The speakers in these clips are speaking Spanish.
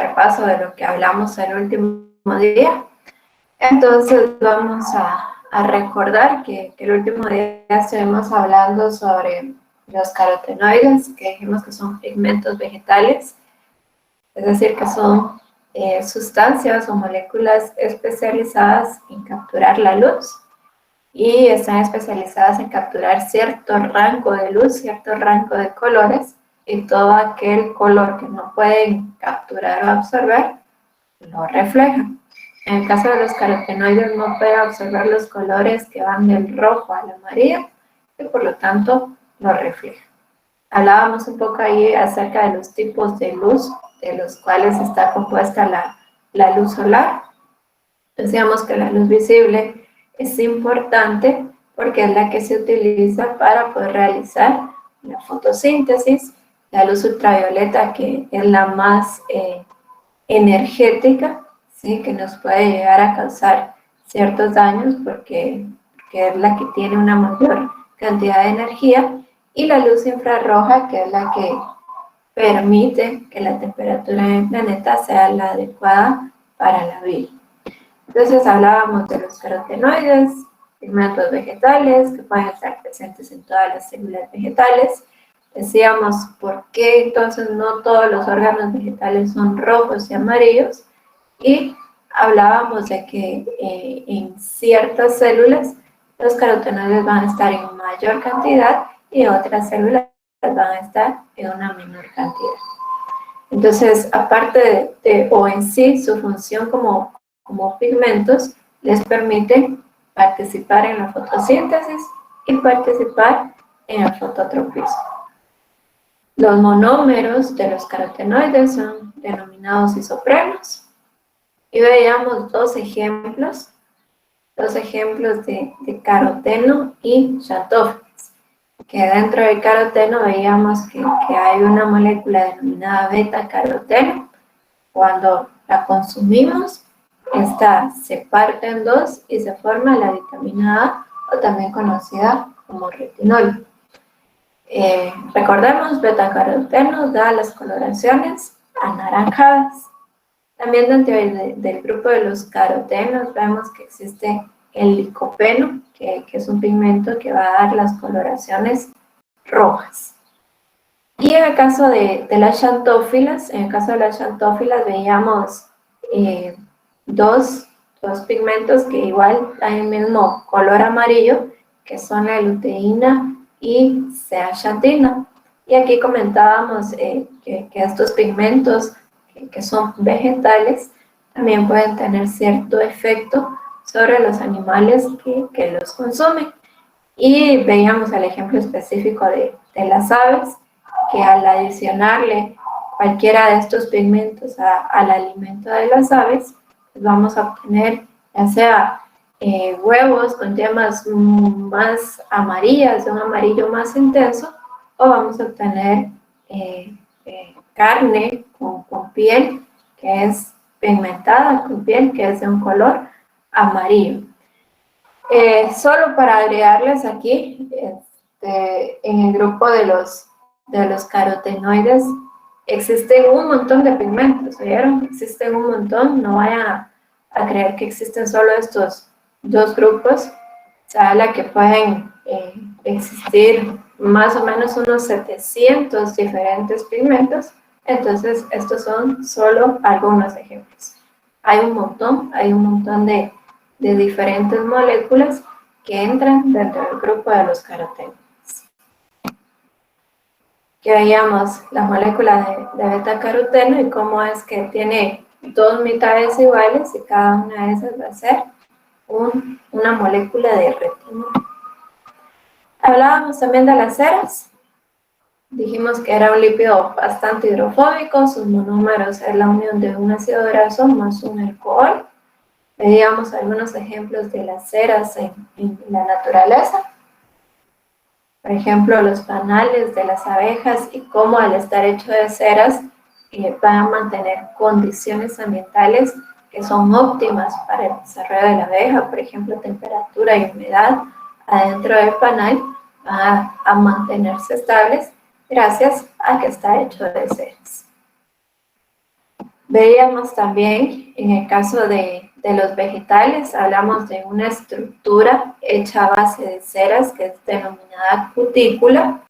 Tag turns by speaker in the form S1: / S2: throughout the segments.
S1: repaso de lo que hablamos el último día. Entonces vamos a recordar que el último día estuvimos hablando sobre los carotenoides, que dijimos que son pigmentos vegetales, es decir, que son sustancias o moléculas especializadas en capturar la luz y están especializadas en capturar cierto rango de luz, cierto rango de colores, y todo aquel color que no pueden capturar o absorber, lo reflejan. En el caso de los carotenoides no pueden absorber los colores que van del rojo al amarillo y por lo tanto lo reflejan. Hablábamos un poco ahí acerca de los tipos de luz de los cuales está compuesta la luz solar. Decíamos que la luz visible es importante porque es la que se utiliza para poder realizar la fotosíntesis. La luz ultravioleta, que es la más energética, ¿sí?, que nos puede llegar a causar ciertos daños porque es la que tiene una mayor cantidad de energía, y la luz infrarroja, que es la que permite que la temperatura en el planeta sea la adecuada para la vida. Entonces hablábamos de los carotenoides, pigmentos vegetales que pueden estar presentes en todas las células vegetales. Decíamos por qué entonces no todos los órganos vegetales son rojos y amarillos, y hablábamos de que en ciertas células los carotenoides van a estar en mayor cantidad y otras células van a estar en una menor cantidad. Entonces, aparte o en sí, su función como pigmentos les permite participar en la fotosíntesis y participar en el fototropismo. Los monómeros de los carotenoides son denominados isopremos, y veíamos dos ejemplos de caroteno y xantófilas, que dentro del caroteno veíamos que hay una molécula denominada beta-caroteno. Cuando la consumimos, esta se parte en dos y se forma la vitamina A, o también conocida como retinol. Recordemos, beta-caroteno da las coloraciones anaranjadas. También dentro del grupo de los carotenos vemos que existe el licopeno, que es un pigmento que va a dar las coloraciones rojas. Y en el caso de las xantófilas, veíamos dos pigmentos que igual dan el mismo color amarillo, que son la luteína y zeaxantina. Y aquí comentábamos que estos pigmentos que son vegetales también pueden tener cierto efecto sobre los animales que los consumen. Y veíamos el ejemplo específico de las aves, que al adicionarle cualquiera de estos pigmentos al alimento de las aves, pues vamos a obtener ya sea huevos con yemas más amarillas, de un amarillo más intenso, o vamos a obtener carne con piel que es pigmentada, con piel que es de un color amarillo. Solo para agregarles aquí, en el grupo de los carotenoides existen un montón de pigmentos, ¿oyeron? Existen un montón, no vayan a creer que existen solo estos dos grupos. Se habla que pueden existir más o menos unos 700 diferentes pigmentos. Entonces estos son solo algunos ejemplos. Hay un montón de diferentes moléculas que entran dentro del grupo de los carotenoides. Que veíamos la molécula de beta-caroteno y cómo es que tiene dos mitades iguales y cada una de esas va a ser una molécula de retinol. Hablábamos también de las ceras. Dijimos que era un lípido bastante hidrofóbico, sus monómeros es la unión de un ácido graso más un alcohol. Veíamos algunos ejemplos de las ceras en la naturaleza. Por ejemplo, los panales de las abejas y cómo al estar hecho de ceras van a mantener condiciones ambientales que son óptimas para el desarrollo de la abeja. Por ejemplo, temperatura y humedad adentro del panal van a mantenerse estables gracias a que está hecho de ceras. Veíamos también, en el caso de los vegetales, hablamos de una estructura hecha a base de ceras que es denominada cutícula.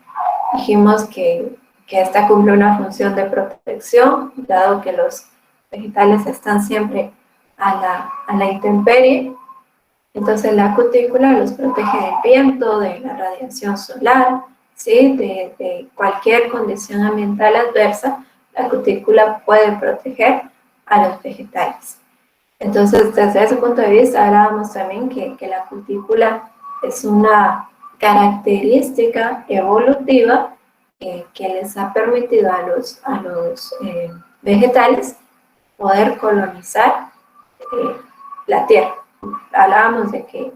S1: Dijimos que esta cumple una función de protección, dado que los vegetales están siempre a la intemperie. Entonces la cutícula los protege del viento, de la radiación solar, ¿sí? de cualquier condición ambiental adversa. La cutícula puede proteger a los vegetales. Entonces, desde ese punto de vista, hablábamos también que la cutícula es una característica evolutiva que les ha permitido a los vegetales poder colonizar la Tierra. Hablábamos de que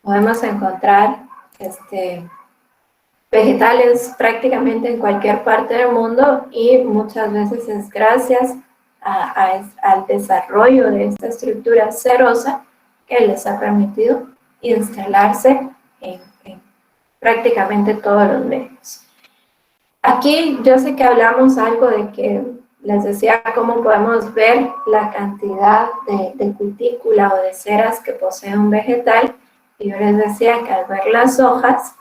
S1: podemos encontrar vegetales prácticamente en cualquier parte del mundo y muchas veces es gracias al desarrollo de esta estructura cerosa que les ha permitido instalarse en prácticamente todos los medios. Aquí yo sé que hablamos algo de que les decía cómo podemos ver la cantidad de cutícula o de ceras que posee un vegetal, y yo les decía que al ver las hojas,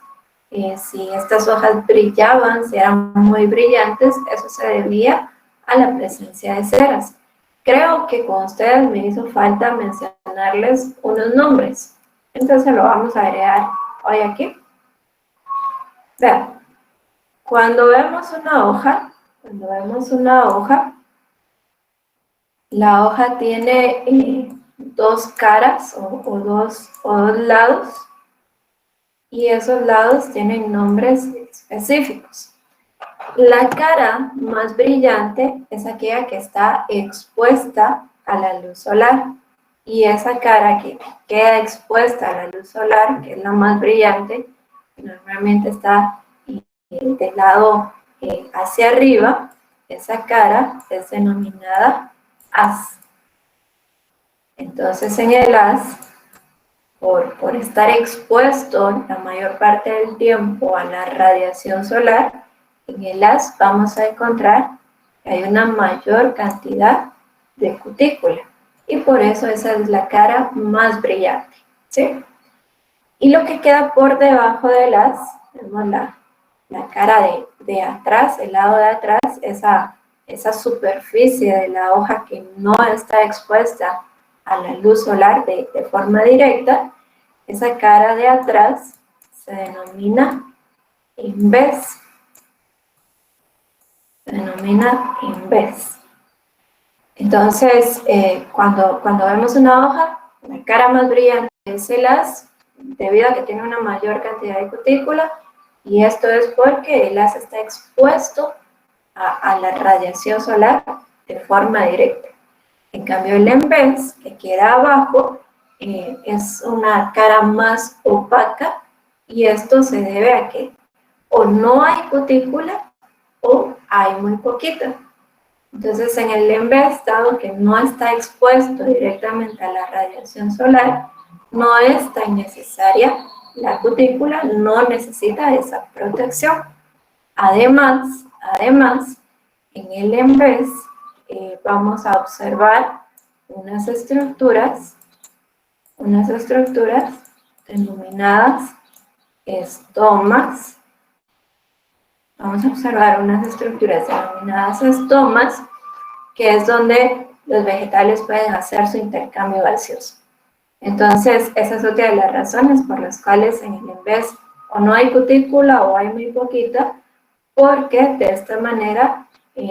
S1: si estas hojas brillaban, si eran muy brillantes, eso se debía a la presencia de ceras. Creo que con ustedes me hizo falta mencionarles unos nombres, entonces lo vamos a agregar hoy aquí. Vean, cuando vemos una hoja, la hoja tiene dos caras o dos lados, y esos lados tienen nombres específicos. La cara más brillante es aquella que está expuesta a la luz solar, y esa cara que queda expuesta a la luz solar, que es la más brillante, normalmente está del lado hacia arriba, esa cara es denominada haz. Entonces en el haz, por estar expuesto la mayor parte del tiempo a la radiación solar, en el haz vamos a encontrar que hay una mayor cantidad de cutícula, y por eso esa es la cara más brillante, ¿sí? Y lo que queda por debajo del haz, vemos la cara de atrás, el lado de atrás, esa superficie de la hoja que no está expuesta a la luz solar de forma directa, esa cara de atrás se denomina imbec. Entonces, cuando vemos una hoja, la cara más brillante es el haz, debido a que tiene una mayor cantidad de cutícula, y esto es porque el haz está expuesto a la radiación solar de forma directa. En cambio, el envés, que queda abajo, es una cara más opaca, y esto se debe a que o no hay cutícula o hay muy poquita. Entonces, en el envés, dado que no está expuesto directamente a la radiación solar, no es tan necesaria la cutícula, no necesita esa protección. Además, en el envés vamos a observar unas estructuras denominadas estomas. Vamos a observar unas estructuras denominadas estomas, que es donde los vegetales pueden hacer su intercambio gaseoso. Entonces, esa es otra de las razones por las cuales en el envés o no hay cutícula o hay muy poquita, porque de esta manera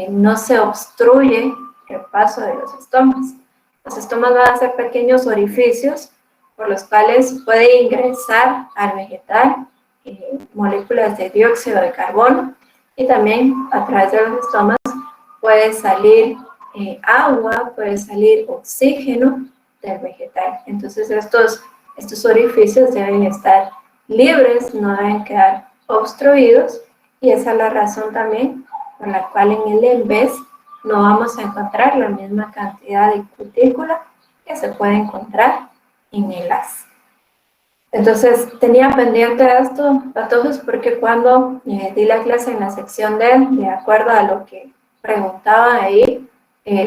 S1: no se obstruye el paso de los estomas. Los estomas van a ser pequeños orificios por los cuales puede ingresar al vegetal moléculas de dióxido de carbono, y también a través de los estomas puede salir agua, puede salir oxígeno del vegetal. Entonces estos orificios deben estar libres, no deben quedar obstruidos, y esa es la razón también por la cual en el envés no vamos a encontrar la misma cantidad de cutícula que se puede encontrar en el haz. Entonces, tenía pendiente esto, patojos, porque cuando di la clase en la sección D, de acuerdo a lo que preguntaba ahí,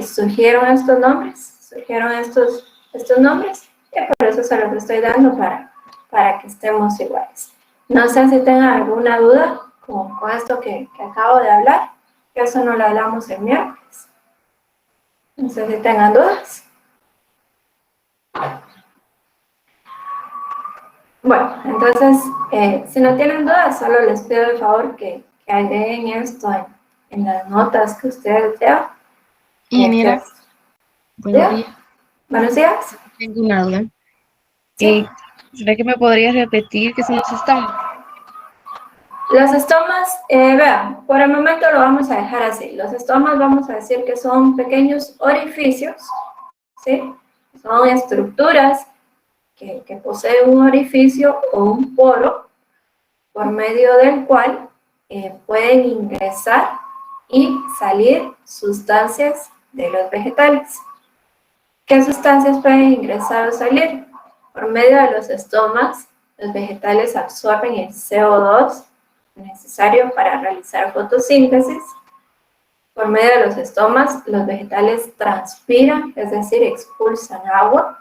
S1: surgieron estos nombres, y por eso se los estoy dando para que estemos iguales. No sé si tengan alguna duda con esto que acabo de hablar, que eso no lo hablamos el miércoles. No sé si tengan dudas. Bueno, entonces, si no tienen dudas, solo les pido el favor que agreguen esto en las notas que ustedes vean.
S2: Ingeniera, buenos días.
S1: Buenos días.
S2: Tengo una duda.
S1: Sí.
S2: ¿Será que me podrías repetir qué son los estomas?
S1: Los estomas, vean, por el momento lo vamos a dejar así. Los estomas vamos a decir que son pequeños orificios, ¿sí? Son estructuras que poseen un orificio o un poro por medio del cual pueden ingresar y salir sustancias de los vegetales. ¿Qué sustancias pueden ingresar o salir? Por medio de los estomas, los vegetales absorben el CO2 necesario para realizar fotosíntesis. Por medio de los estomas, los vegetales transpiran, es decir, expulsan agua.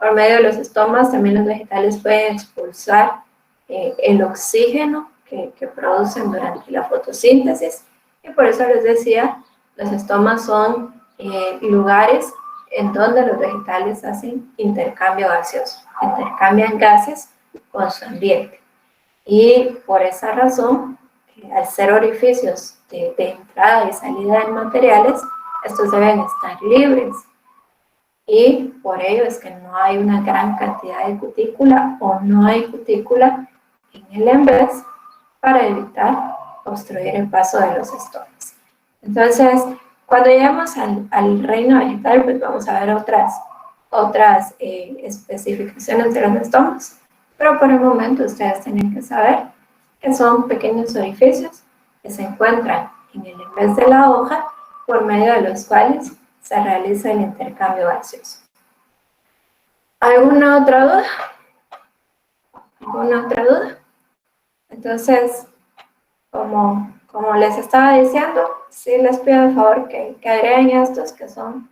S1: Por medio de los estomas, también los vegetales pueden expulsar el oxígeno que producen durante la fotosíntesis. Y por eso les decía, los estomas son lugares en donde los vegetales hacen intercambio gaseoso, intercambian gases con su ambiente. Y por esa razón, al ser orificios de entrada y salida de materiales, estos deben estar libres. Y por ello es que no hay una gran cantidad de cutícula o no hay cutícula en el envés para evitar obstruir el paso de los estomas. Entonces, cuando llegamos al reino vegetal, pues vamos a ver otras especificaciones de los estomas, pero por el momento ustedes tienen que saber que son pequeños orificios que se encuentran en el envés de la hoja, por medio de los cuales se realiza el intercambio gaseoso. ¿Alguna otra duda? ¿Alguna otra duda? Entonces, como les estaba diciendo, sí les pido el favor que agreguen estos, que son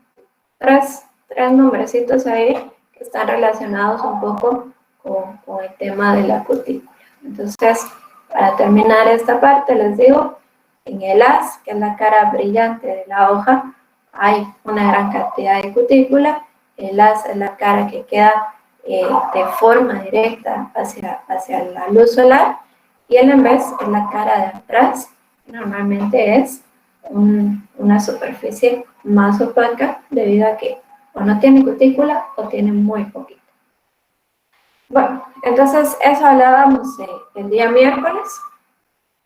S1: tres nombrecitos ahí que están relacionados un poco con el tema de la cutícula. Entonces, para terminar esta parte, les digo, en el haz, que es la cara brillante de la hoja, hay una gran cantidad de cutícula. El haz es la cara que queda de forma directa hacia la luz solar, y el envés es la cara de atrás, normalmente es una superficie más opaca debido a que o no tiene cutícula o tiene muy poquito. Bueno, entonces eso hablábamos el día miércoles.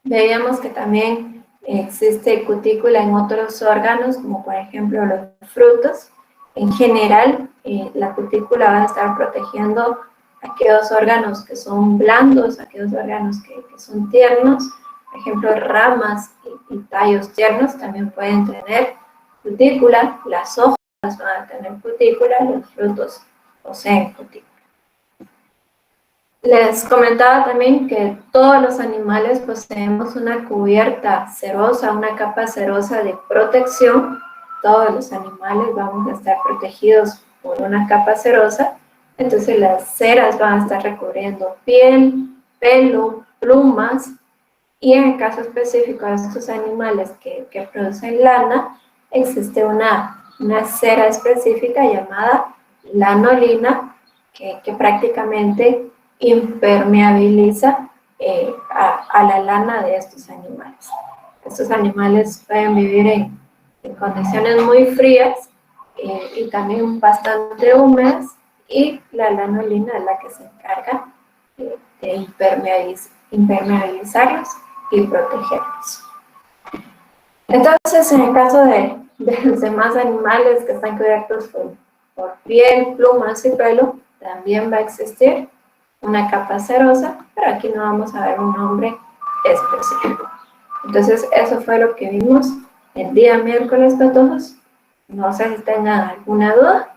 S1: Veíamos que también existe cutícula en otros órganos, como por ejemplo los frutos. En general, la cutícula va a estar protegiendo aquellos órganos que son blandos, aquellos órganos que son tiernos. Por ejemplo, ramas y tallos tiernos también pueden tener cutícula. Las hojas van a tener cutícula, los frutos poseen cutícula. Les comentaba también que todos los animales poseemos una cubierta cerosa, una capa cerosa de protección. Todos los animales vamos a estar protegidos por una capa cerosa. Entonces las ceras van a estar recubriendo piel, pelo, plumas, y en el caso específico de estos animales que producen lana, existe una cera específica llamada lanolina que prácticamente impermeabiliza a la lana de estos animales. Estos animales pueden vivir en condiciones muy frías y también bastante húmedas, y la lanolina es la que se encarga de impermeabilizarlos y protegerlos. Entonces, en el caso de los demás animales que están cubiertos por piel, plumas y pelo, también va a existir una capa cerosa, pero aquí no vamos a ver un nombre específico. Entonces, eso fue lo que vimos el día miércoles para todos. No sé si tengan alguna duda.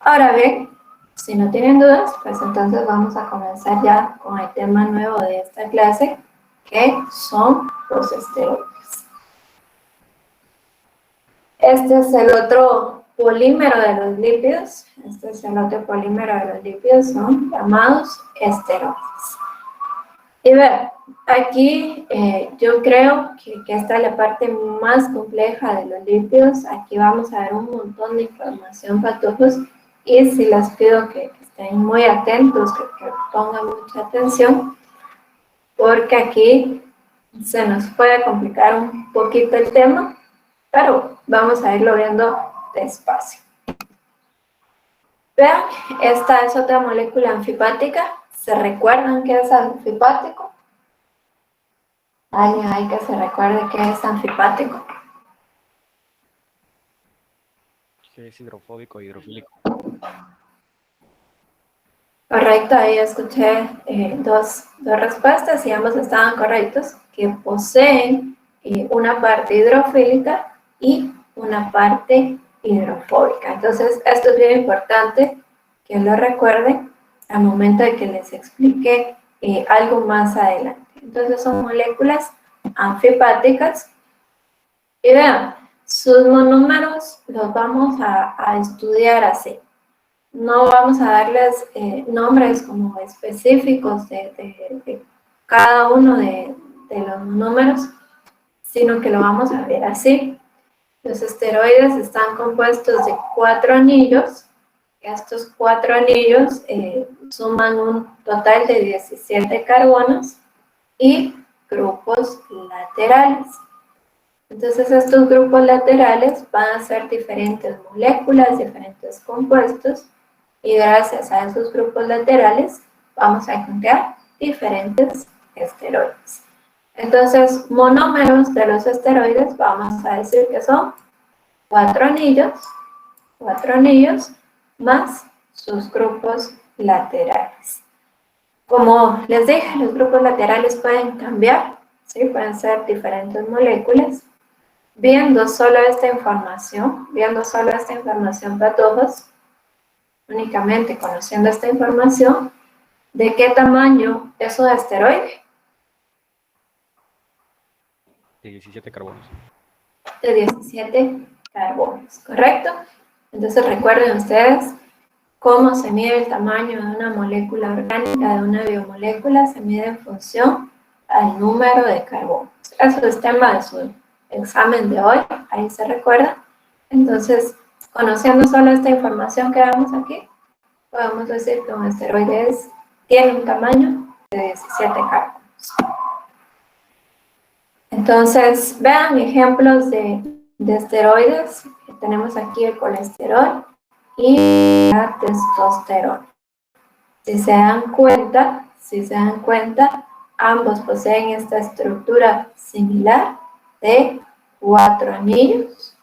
S1: Ahora bien, si no tienen dudas, pues entonces vamos a comenzar ya con el tema nuevo de esta clase, que son los esteroides. Este es el otro polímero de los lípidos. Este es el otro polímero de los lípidos, son llamados esteroides. Y vean, aquí yo creo que esta es la parte más compleja de los lípidos. Aquí vamos a ver un montón de información, patojos, y sí les pido que estén muy atentos, que pongan mucha atención, porque aquí se nos puede complicar un poquito el tema, pero vamos a irlo viendo despacio. Vean, esta es otra molécula anfipática. ¿Se recuerdan qué es anfipático? ¿Alguien hay que se recuerde qué es anfipático?
S3: Sí, es hidrofóbico e hidrofílico.
S1: Correcto, ahí escuché dos respuestas y ambos estaban correctos, que poseen una parte hidrofílica y una parte hidrofóbica. Entonces, esto es bien importante que lo recuerden al momento de que les explique algo más adelante. Entonces, son moléculas anfipáticas. Y vean, sus monómeros los vamos a estudiar así. No vamos a darles nombres como específicos de cada uno de los monómeros, sino que lo vamos a ver así. Los esteroides están compuestos de 4 anillos. Estos 4 anillos suman un total de 17 carbonos y grupos laterales. Entonces, estos grupos laterales van a ser diferentes moléculas, diferentes compuestos, y gracias a esos grupos laterales vamos a encontrar diferentes esteroides. Entonces, monómeros de los esteroides vamos a decir que son 4 anillos más sus grupos laterales. Como les dije, los grupos laterales pueden cambiar, ¿sí? Pueden ser diferentes moléculas. Viendo solo esta información, patojos, únicamente conociendo esta información, ¿de qué tamaño es un esteroide?
S3: De 17 carbonos.
S1: De 17 carbonos, ¿correcto? Entonces recuerden ustedes cómo se mide el tamaño de una molécula orgánica, de una biomolécula, se mide en función al número de carbonos. Eso es tema de su examen de hoy, ahí se recuerda. Entonces, conociendo solo esta información que damos aquí, podemos decir que un esteroide tiene un tamaño de 17 carbonos. Entonces, vean ejemplos de esteroides. Tenemos aquí el colesterol y la testosterona. Si se dan cuenta, ambos poseen esta estructura similar de 4 anillos.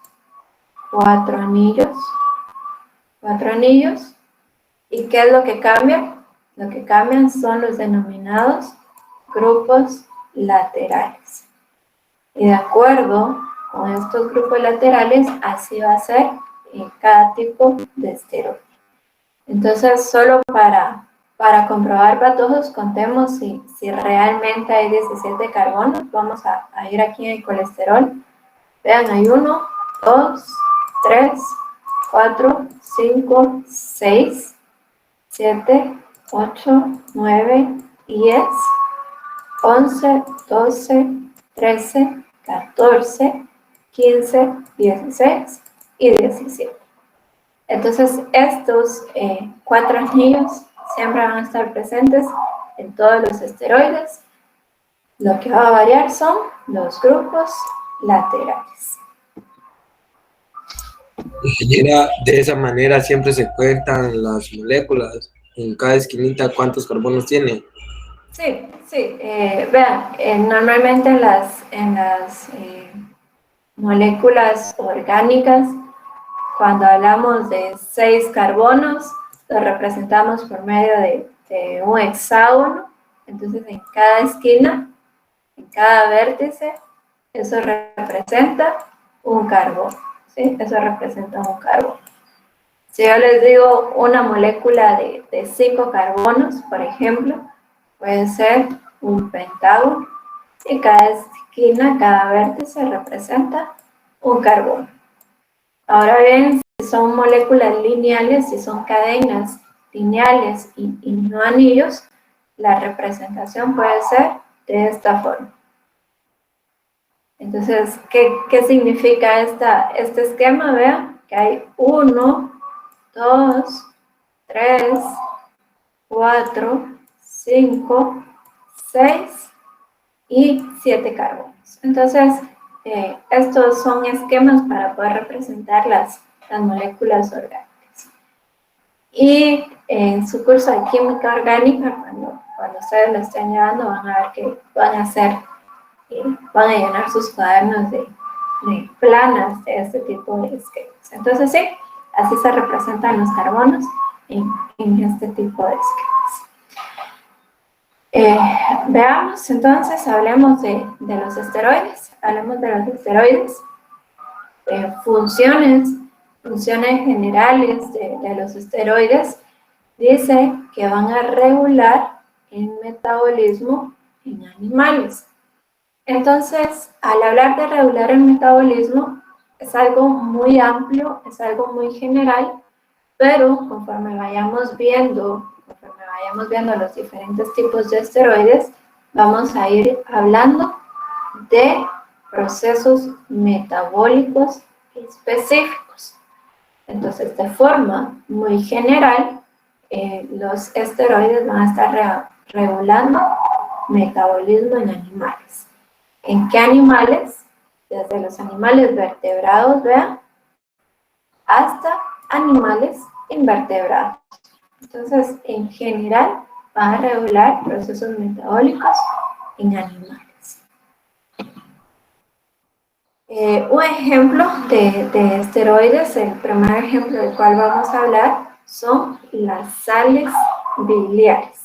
S1: ¿Y qué es lo que cambia? Lo que cambian son los denominados grupos laterales. Y de acuerdo con estos grupos laterales, así va a ser en cada tipo de esteroide. Entonces, solo para comprobar, patojos, contemos si realmente hay 17 carbonos. Vamos a ir aquí en el colesterol. Vean, hay 1, 2, 3, 4, 5, 6, 7, 8, 9, 10, 11, 12, 13, 14, 15, 16 y 17. Entonces, estos 4 anillos siempre van a estar presentes en todos los esteroides. Lo que va a variar son los grupos laterales.
S4: Ingeniera, de esa manera siempre se cuentan las moléculas en cada esquinita cuántos carbonos tiene.
S1: Sí. Vean, normalmente en las moléculas orgánicas, cuando hablamos de 6 carbonos, lo representamos por medio de un hexágono. Entonces, en cada esquina, en cada vértice, eso representa un carbono. ¿Sí? Eso representa un carbono. Si yo les digo una molécula de 5 carbonos, por ejemplo, puede ser un pentágono, y cada esquina, cada vértice representa un carbono. Ahora bien, si son moléculas lineales, si son cadenas lineales y no anillos, la representación puede ser de esta forma. Entonces, ¿qué significa este esquema? Vean que hay 1, 2, 3, 4, 5, 6 y 7 carbonos. Entonces, estos son esquemas para poder representar las moléculas orgánicas. Y en su curso de química orgánica, cuando ustedes lo estén llevando, van a ver que van a llenar sus cuadernos de planas de este tipo de esquemas. Entonces, sí, así se representan los carbonos en este tipo de esquemas. Veamos, entonces, hablemos de los esteroides. Hablemos de los esteroides. Funciones generales de los esteroides. Dice que van a regular el metabolismo en animales. Entonces, al hablar de regular el metabolismo, es algo muy amplio, es algo muy general, pero conforme vayamos viendo los diferentes tipos de esteroides, vamos a ir hablando de procesos metabólicos específicos. Entonces, de forma muy general, los esteroides van a estar regulando metabolismo en animales. ¿En qué animales? Desde los animales vertebrados, vean, hasta animales invertebrados. Entonces, en general, van a regular procesos metabólicos en animales. Un ejemplo de esteroides, el primer ejemplo del cual vamos a hablar, son las sales biliares.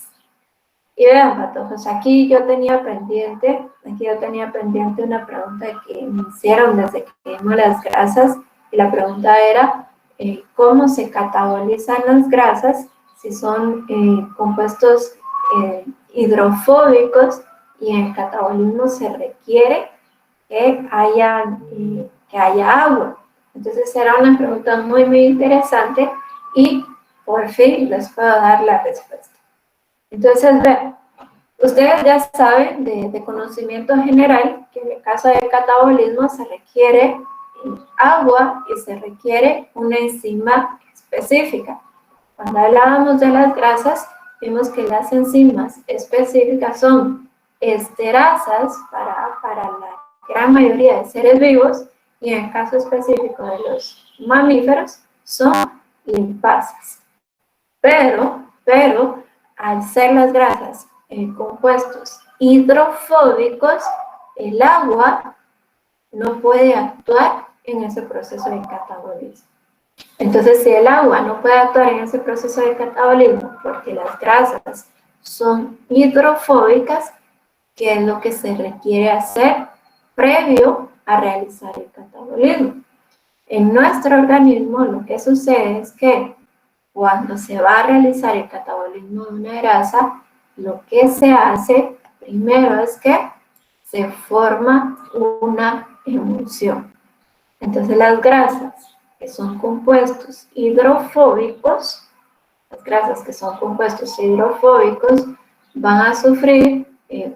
S1: Y vean, patojos, aquí yo tenía pendiente una pregunta que me hicieron desde que vimos las grasas, y la pregunta era ¿cómo se catabolizan las grasas si son compuestos hidrofóbicos y en el catabolismo se requiere que haya agua? Entonces era una pregunta muy, muy interesante y por fin les puedo dar la respuesta. Entonces, vean, ustedes ya saben de conocimiento general que en el caso del catabolismo se requiere agua y se requiere una enzima específica. Cuando hablábamos de las grasas, vimos que las enzimas específicas son esterasas para la gran mayoría de seres vivos y en el caso específico de los mamíferos son lipasas. Pero al ser las grasas compuestos hidrofóbicos, el agua no puede actuar en ese proceso de catabolismo. Entonces, si el agua no puede actuar en ese proceso de catabolismo porque las grasas son hidrofóbicas, ¿qué es lo que se requiere hacer previo a realizar el catabolismo? En nuestro organismo lo que sucede es que cuando se va a realizar el catabolismo de una grasa, lo que se hace primero es que se forma una emulsión. Entonces las grasas que son compuestos hidrofóbicos, van a sufrir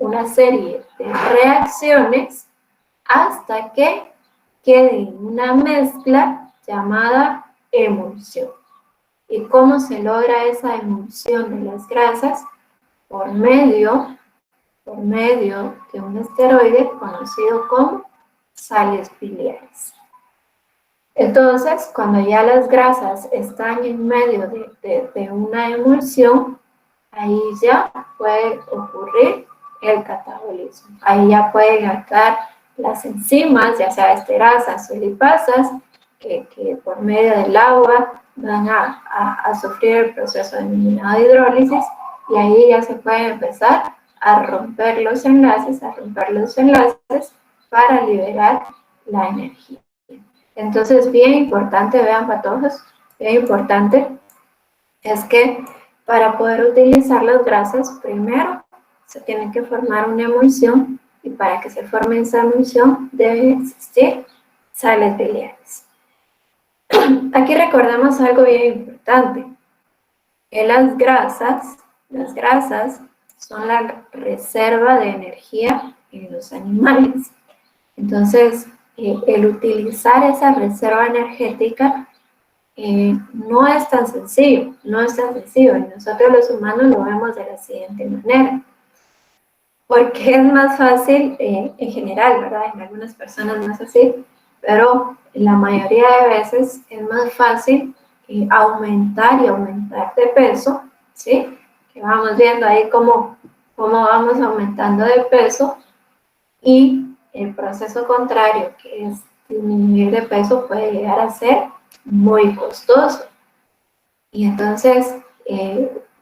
S1: una serie de reacciones hasta que quede en una mezcla llamada emulsión. ¿Y cómo se logra esa emulsión de las grasas? Por medio de un esteroide conocido como sales biliares. Entonces, cuando ya las grasas están en medio de una emulsión, ahí ya puede ocurrir el catabolismo. Ahí ya pueden actuar las enzimas, ya sea esterasas o lipasas, que por medio del agua van a sufrir el proceso denominado hidrólisis, y ahí ya se puede empezar a romper los enlaces para liberar la energía. Entonces, bien importante, vean patojos, bien importante es que para poder utilizar las grasas, primero se tiene que formar una emulsión, y para que se forme esa emulsión deben existir sales biliares. aquí recordemos algo bien importante, que las grasas son la reserva de energía en los animales. Entonces, el utilizar esa reserva energética no es tan sencillo, y nosotros los humanos lo vemos de la siguiente manera. Porque es más fácil, en general, ¿verdad? En algunas personas no es así, pero la mayoría de veces es más fácil aumentar de peso, ¿sí? Que vamos viendo ahí cómo vamos aumentando de peso, y el proceso contrario, que es disminuir de peso, puede llegar a ser muy costoso. Y entonces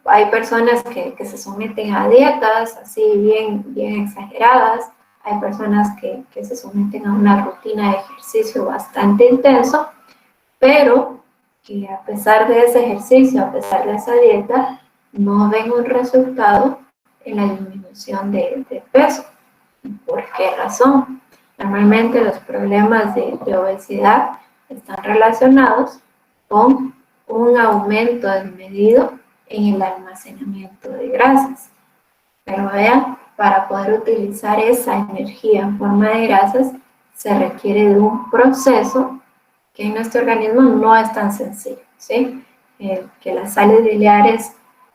S1: hay personas que se someten a dietas así bien exageradas, hay personas que se someten a una rutina de ejercicio bastante intenso, pero que a pesar de ese ejercicio, a pesar de esa dieta, no ven un resultado en la disminución de peso. ¿Por qué razón? Normalmente los problemas de obesidad están relacionados con un aumento desmedido en el almacenamiento de grasas. Pero vean, para poder utilizar esa energía en forma de grasas, se requiere de un proceso que en nuestro organismo no es tan sencillo, ¿sí? Que las sales biliares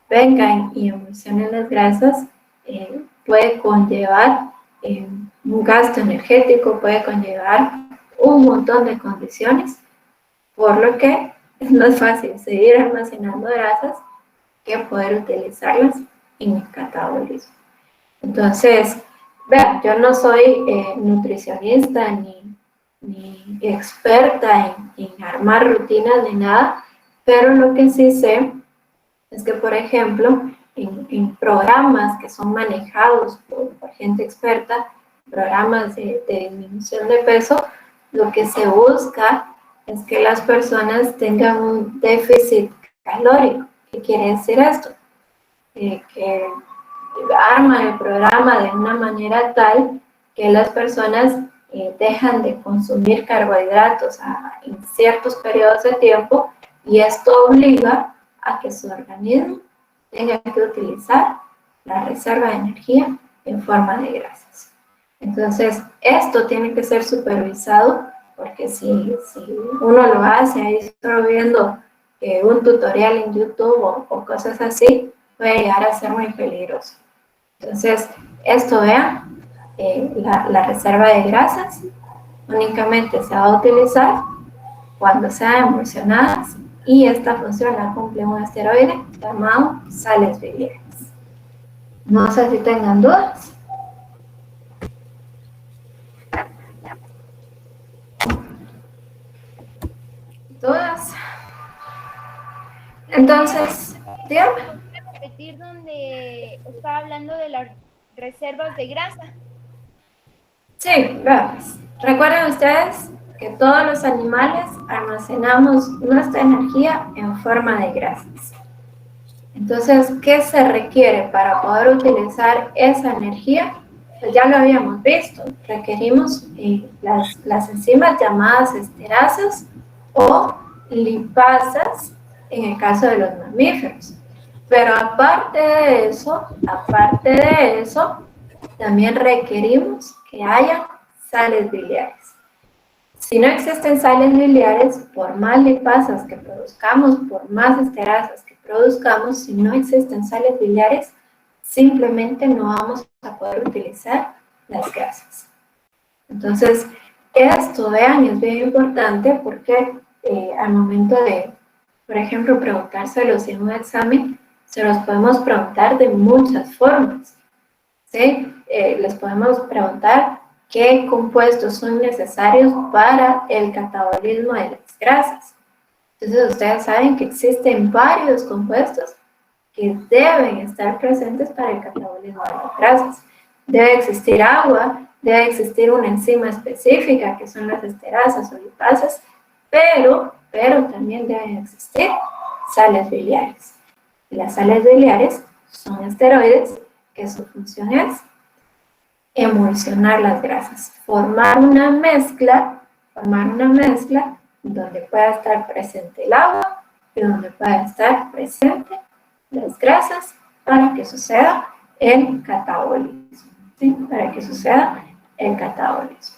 S1: vengan y emulsionen las grasas puede conllevar un gasto energético, puede conllevar un montón de condiciones, por lo que es más fácil seguir almacenando grasas que poder utilizarlas en el catabolismo. Entonces, vean, yo no soy nutricionista ni experta en armar rutinas ni nada, pero lo que sí sé es que, por ejemplo, en programas que son manejados por gente experta, programas de disminución de peso, lo que se busca es que las personas tengan un déficit calórico. ¿Qué quiere decir esto? Que arman el programa de una manera tal que las personas dejan de consumir carbohidratos en ciertos periodos de tiempo, y esto obliga a que su organismo tenga que utilizar la reserva de energía en forma de grasas. Entonces, esto tiene que ser supervisado, porque si uno lo hace ahí solo viendo un tutorial en YouTube o cosas así, puede llegar a ser muy peligroso. Entonces, esto, vean, la reserva de grasas únicamente se va a utilizar cuando sean emulsionadas, y esta función la cumple un esteroide llamado sales biliares. No sé si tengan dudas. ¿Dudas? Entonces, dígame.
S5: Repetir donde estaba hablando de las reservas de grasa.
S1: Sí, veamos. Recuerden ustedes que todos los animales almacenamos nuestra energía en forma de grasas. Entonces, ¿qué se requiere para poder utilizar esa energía? Pues ya lo habíamos visto, requerimos las enzimas llamadas esterasas o lipasas en el caso de los mamíferos. Pero aparte de eso, también requerimos que haya sales biliares. Si no existen sales biliares, por más lipasas que produzcamos, por más esterasas que produzcamos, si no existen sales biliares, simplemente no vamos a poder utilizar las grasas. Entonces, esto, vean, es bien importante porque al momento de, por ejemplo, preguntárselos en un examen, se los podemos preguntar de muchas formas, ¿sí? Les podemos preguntar qué compuestos son necesarios para el catabolismo de las grasas. Entonces, ustedes saben que existen varios compuestos que deben estar presentes para el catabolismo de las grasas. Debe existir agua, debe existir una enzima específica, que son las esterasas o lipasas, pero también deben existir sales biliares. Y las sales biliares son esteroides que su función es emulsionar las grasas, formar una mezcla donde pueda estar presente el agua y donde pueda estar presente las grasas para que suceda el catabolismo, ¿sí? Para que suceda el catabolismo.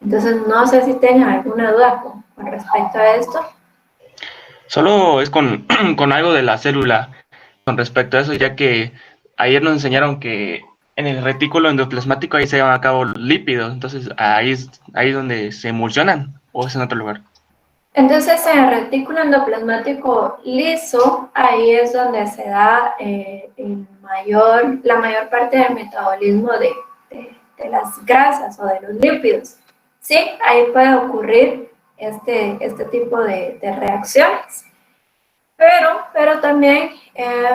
S1: Entonces, no sé si tengan alguna duda con respecto a esto.
S6: Solo es con, con algo de la célula con respecto a eso, ya que ayer nos enseñaron que en el retículo endoplasmático ahí se llevan a cabo los lípidos, entonces ahí es donde se emulsionan, o es en otro lugar.
S1: Entonces, en el retículo endoplasmático liso, ahí es donde se da la mayor parte del metabolismo de las grasas o de los lípidos. Sí, ahí puede ocurrir este tipo de reacciones. Pero también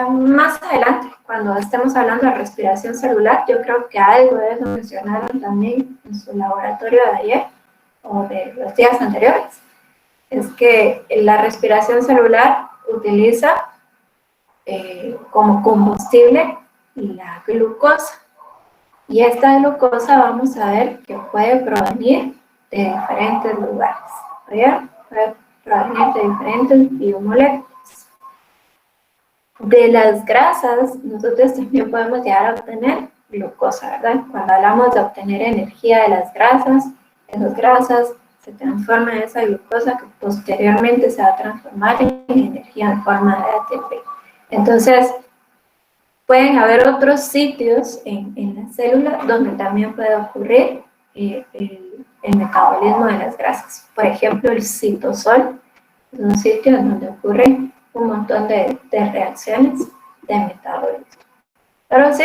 S1: más adelante, cuando estemos hablando de respiración celular, yo creo que algo de eso mencionaron también en su laboratorio de ayer o de los días anteriores. Es que la respiración celular utiliza como combustible la glucosa. Y esta glucosa vamos a ver que puede provenir de diferentes lugares. ¿Bien? Puede provenir de diferentes biomoléculas. De las grasas, nosotros también podemos llegar a obtener glucosa, ¿verdad? Cuando hablamos de obtener energía de las grasas, esas grasas se transforman en esa glucosa que posteriormente se va a transformar en energía en forma de ATP. Entonces, pueden haber otros sitios en la célula donde también puede ocurrir el metabolismo de las grasas. Por ejemplo, el citosol es un sitio donde ocurre un montón de reacciones de metabolismo. Pero sí,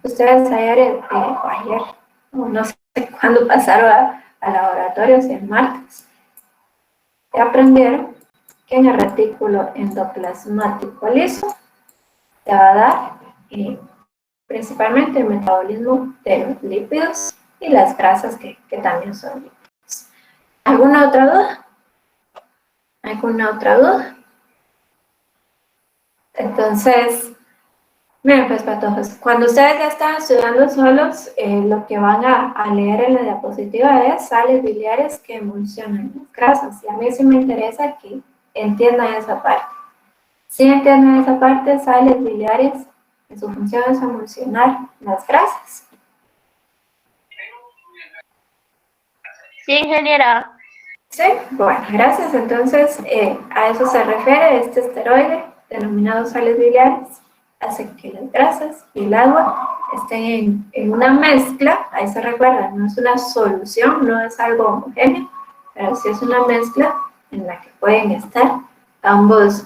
S1: ustedes ayer no sé cuándo pasaron al laboratorio, si el martes, aprendieron que en el retículo endoplasmático liso te va a dar principalmente el metabolismo de los lípidos y las grasas que también son lípidos. ¿Alguna otra duda? ¿Alguna otra duda? Entonces, miren pues patojos, cuando ustedes ya están estudiando solos, lo que van a leer en la diapositiva es sales biliares que emulsionan las grasas. Y a mí sí me interesa que entiendan esa parte. Si entienden esa parte, sales biliares, que su función es emulsionar las grasas.
S5: Sí, ingeniera.
S1: Sí, bueno, gracias. Entonces, a eso se refiere este esteroide, denominado sales biliares, hace que las grasas y el agua estén en una mezcla. Ahí se recuerda, no es una solución, no es algo homogéneo, pero sí es una mezcla en la que pueden estar ambos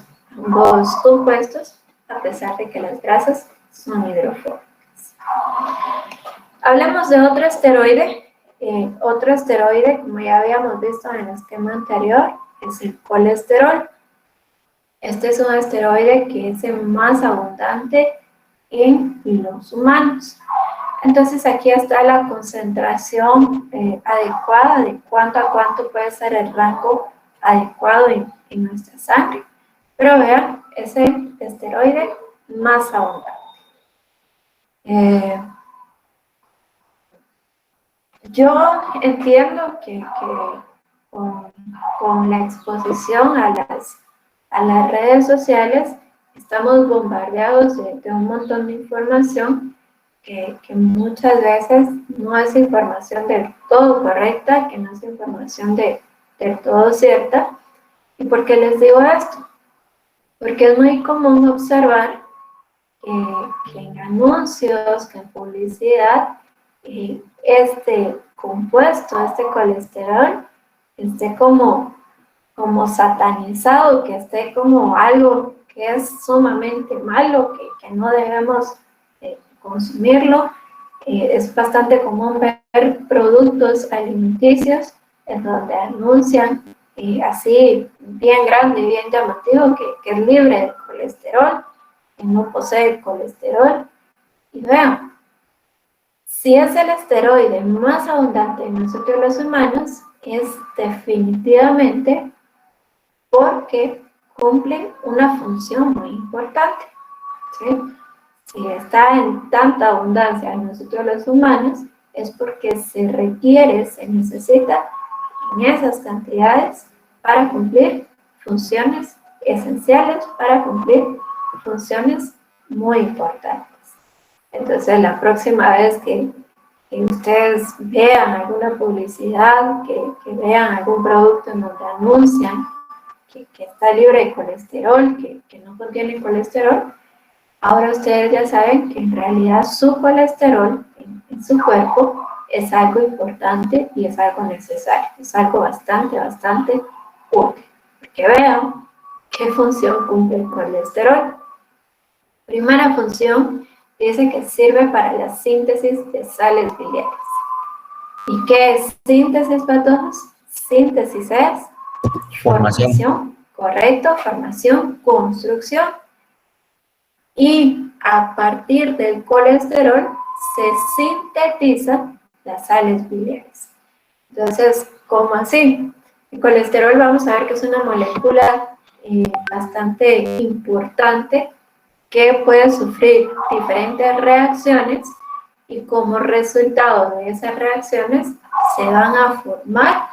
S1: compuestos, a pesar de que las grasas son hidrofóbicas. Hablemos de otro esteroide. Otro esteroide, como ya habíamos visto en el esquema anterior, es el colesterol. Este es un esteroide que es el más abundante en los humanos. Entonces aquí está la concentración adecuada de cuánto a cuánto puede ser el rango adecuado en nuestra sangre. Pero vean, es el esteroide más abundante. Yo entiendo que con la exposición a las redes sociales estamos bombardeados de un montón de información que muchas veces no es información del todo correcta, que no es información del todo cierta. ¿Y por qué les digo esto? Porque es muy común observar que en anuncios, que en publicidad, este compuesto, este colesterol, esté como satanizado, que esté como algo que es sumamente malo, que no debemos consumirlo. Es bastante común ver productos alimenticios en donde anuncian así bien grande y bien llamativo que es libre de colesterol, que no posee colesterol. Y vean, si es el esteroide más abundante en nosotros los humanos, es definitivamente porque cumplen una función muy importante, ¿sí? Si está en tanta abundancia en nosotros los humanos, es porque se requiere, se necesita en esas cantidades para cumplir funciones esenciales, para cumplir funciones muy importantes. Entonces, la próxima vez que ustedes vean alguna publicidad, que vean algún producto en donde anuncian que está libre de colesterol, que no contiene colesterol, ahora ustedes ya saben que en realidad su colesterol en su cuerpo es algo importante y es algo necesario, es algo bastante útil. Que vean qué función cumple el colesterol. Primera función, dice que sirve para la síntesis de sales biliares. ¿Y qué es síntesis para todos? Síntesis es formación, correcto, formación, construcción. Y a partir del colesterol se sintetizan las sales biliares. Entonces, ¿cómo así? El colesterol vamos a ver que es una molécula bastante importante que puede sufrir diferentes reacciones y como resultado de esas reacciones se van a formar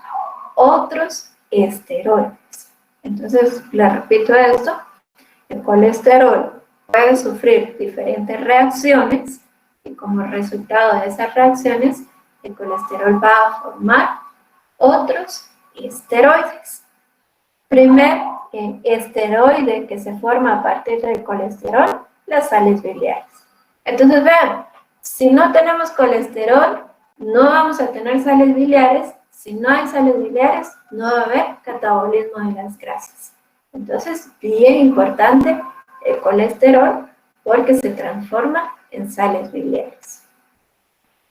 S1: otros esteroides. Entonces, le repito esto, el colesterol puede sufrir diferentes reacciones y como resultado de esas reacciones el colesterol va a formar otros esteroides. Primer esteroide que se forma a partir del colesterol, las sales biliares. Entonces vean, si no tenemos colesterol, no vamos a tener sales biliares. Si no hay sales biliares, no va a haber catabolismo de las grasas. Entonces, bien importante el colesterol porque se transforma en sales biliares.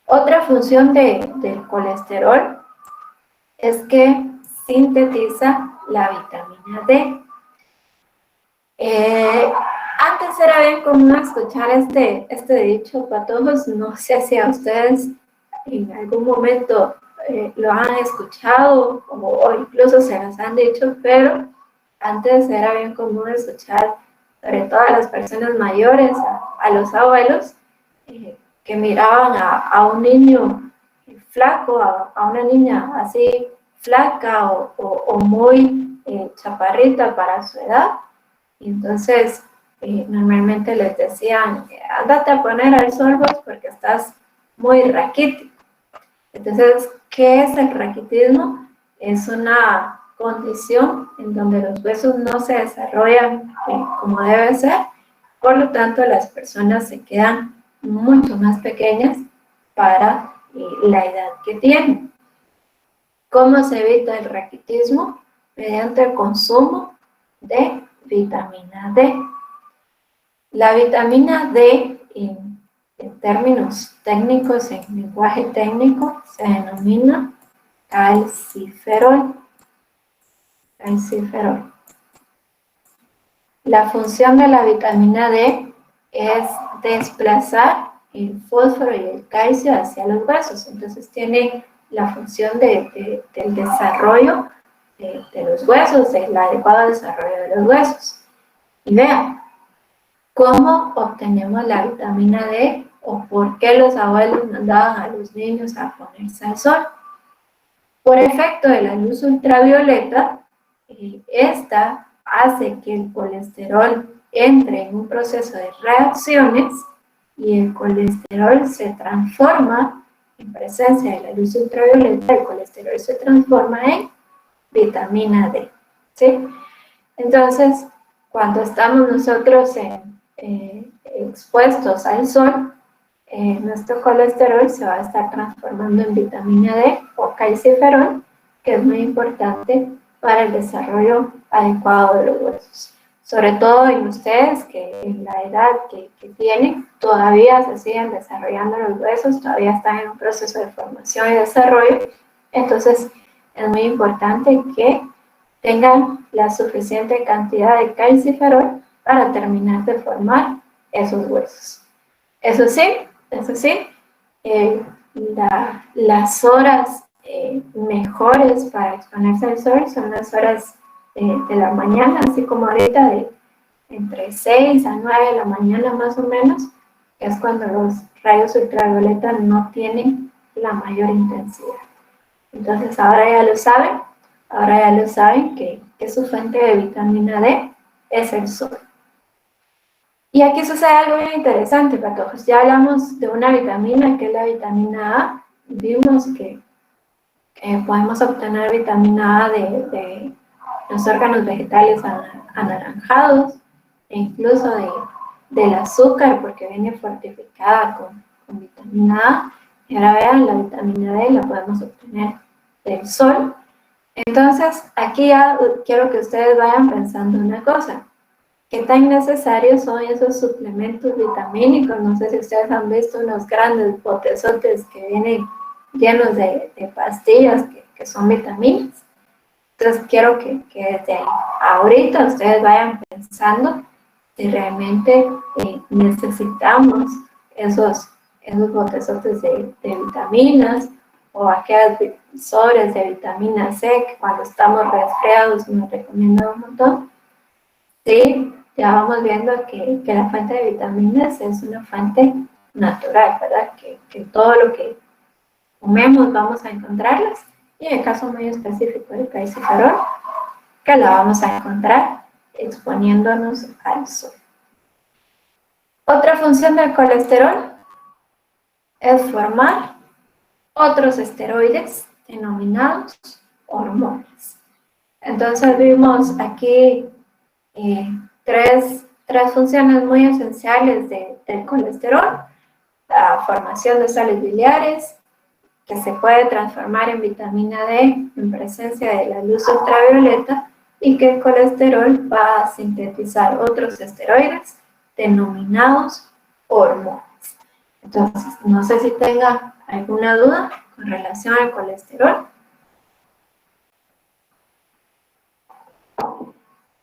S1: Otra función del colesterol es que sintetiza la vitamina D. Antes era bien común escuchar este dicho, patojos, no sé si a ustedes en algún momento lo han escuchado o incluso se los han dicho, pero antes era bien común escuchar, sobre todo a las personas mayores, a los abuelos, que miraban a un niño flaco, a una niña así flaca o muy chaparrita para su edad, y entonces normalmente les decían, ándate a poner al sol vos porque estás muy raquítico. Entonces, ¿qué es el raquitismo? Es una condición en donde los huesos no se desarrollan como debe ser, por lo tanto las personas se quedan mucho más pequeñas para la edad que tienen. ¿Cómo se evita el raquitismo? Mediante el consumo de vitamina D. La vitamina D, en términos técnicos, en lenguaje técnico, se denomina calciferol. Calciferol. La función de la vitamina D es desplazar el fósforo y el calcio hacia los huesos. Entonces tiene la función del desarrollo de los huesos, del adecuado desarrollo de los huesos. Y vean, ¿cómo obtenemos la vitamina D o por qué los abuelos mandaban a los niños a ponerse al sol? Por efecto de la luz ultravioleta, esta hace que el colesterol entre en un proceso de reacciones y el colesterol se transforma, en presencia de la luz ultravioleta, el colesterol se transforma en vitamina D, ¿sí? Entonces, cuando estamos nosotros expuestos al sol, nuestro colesterol se va a estar transformando en vitamina D o calciferol, que es muy importante para el desarrollo adecuado de los huesos. Sobre todo en ustedes que en la edad que tienen todavía se siguen desarrollando los huesos, todavía están en un proceso de formación y desarrollo, entonces es muy importante que tengan la suficiente cantidad de calciferol para terminar de formar esos huesos. Eso sí, las horas mejores para exponerse al sol son las horas de la mañana, así como ahorita de entre 6 a 9 de la mañana más o menos, que es cuando los rayos ultravioleta no tienen la mayor intensidad. Entonces ahora ya lo saben, ahora ya lo saben que su fuente de vitamina D es el sol. Y aquí sucede algo bien interesante, patojos. Ya hablamos de una vitamina que es la vitamina A. Vimos que podemos obtener vitamina A de los órganos vegetales anaranjados e incluso del azúcar, porque viene fortificada con vitamina A. Y ahora vean, la vitamina D la podemos obtener del sol. Entonces, aquí ya quiero que ustedes vayan pensando una cosa. ¿Qué tan necesarios son esos suplementos vitamínicos? No sé si ustedes han visto unos grandes botezotes que vienen llenos de pastillas que son vitaminas. Entonces, quiero que desde ahorita ustedes vayan pensando si realmente necesitamos esos botezotes de vitaminas o aquellas sobres de vitamina C que cuando estamos resfriados nos recomiendan un montón. Sí, ya vamos viendo que la fuente de vitaminas es una fuente natural, ¿verdad? Que todo lo que comemos vamos a encontrarlas, y en el caso muy específico del calciferol, que la vamos a encontrar exponiéndonos al sol. Otra función del colesterol es formar otros esteroides denominados hormonas. Entonces vimos aquí tres funciones muy esenciales del colesterol: la formación de sales biliares, que se puede transformar en vitamina D en presencia de la luz ultravioleta, y que el colesterol va a sintetizar otros esteroides denominados hormonas. Entonces, no sé si tenga alguna duda con relación al colesterol.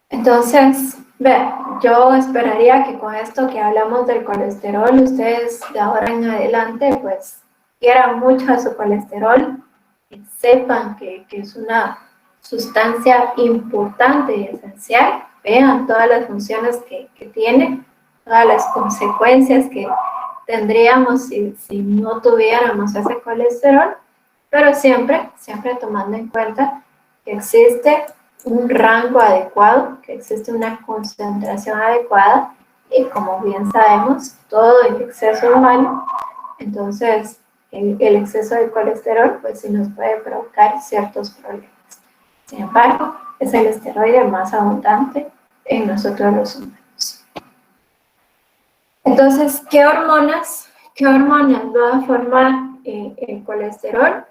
S1: Entonces, vean, yo esperaría que con esto que hablamos del colesterol, ustedes de ahora en adelante, pues, quieran mucho a su colesterol, y sepan que es una sustancia importante y esencial. Vean todas las funciones que tiene, todas las consecuencias que tendríamos si no tuviéramos ese colesterol, pero siempre tomando en cuenta que existe un rango adecuado, que existe una concentración adecuada, y como bien sabemos, todo el exceso es malo. Entonces, el exceso de colesterol, pues sí nos puede provocar ciertos problemas. Sin embargo, es el esteroide más abundante en nosotros los humanos. Entonces, ¿qué hormonas va a formar el colesterol?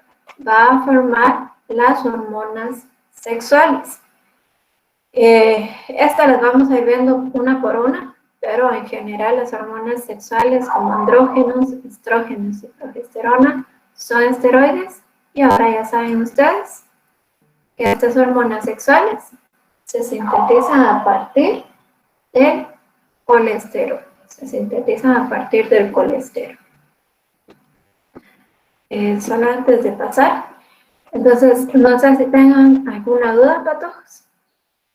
S1: Va a formar las hormonas sexuales. Estas las vamos a ir viendo una por una, pero en general las hormonas sexuales como andrógenos, estrógenos y progesterona son esteroides. Y ahora ya saben ustedes que estas hormonas sexuales se sintetizan a partir del colesterol. Solo antes de pasar, entonces no sé si tengan alguna duda, patojos.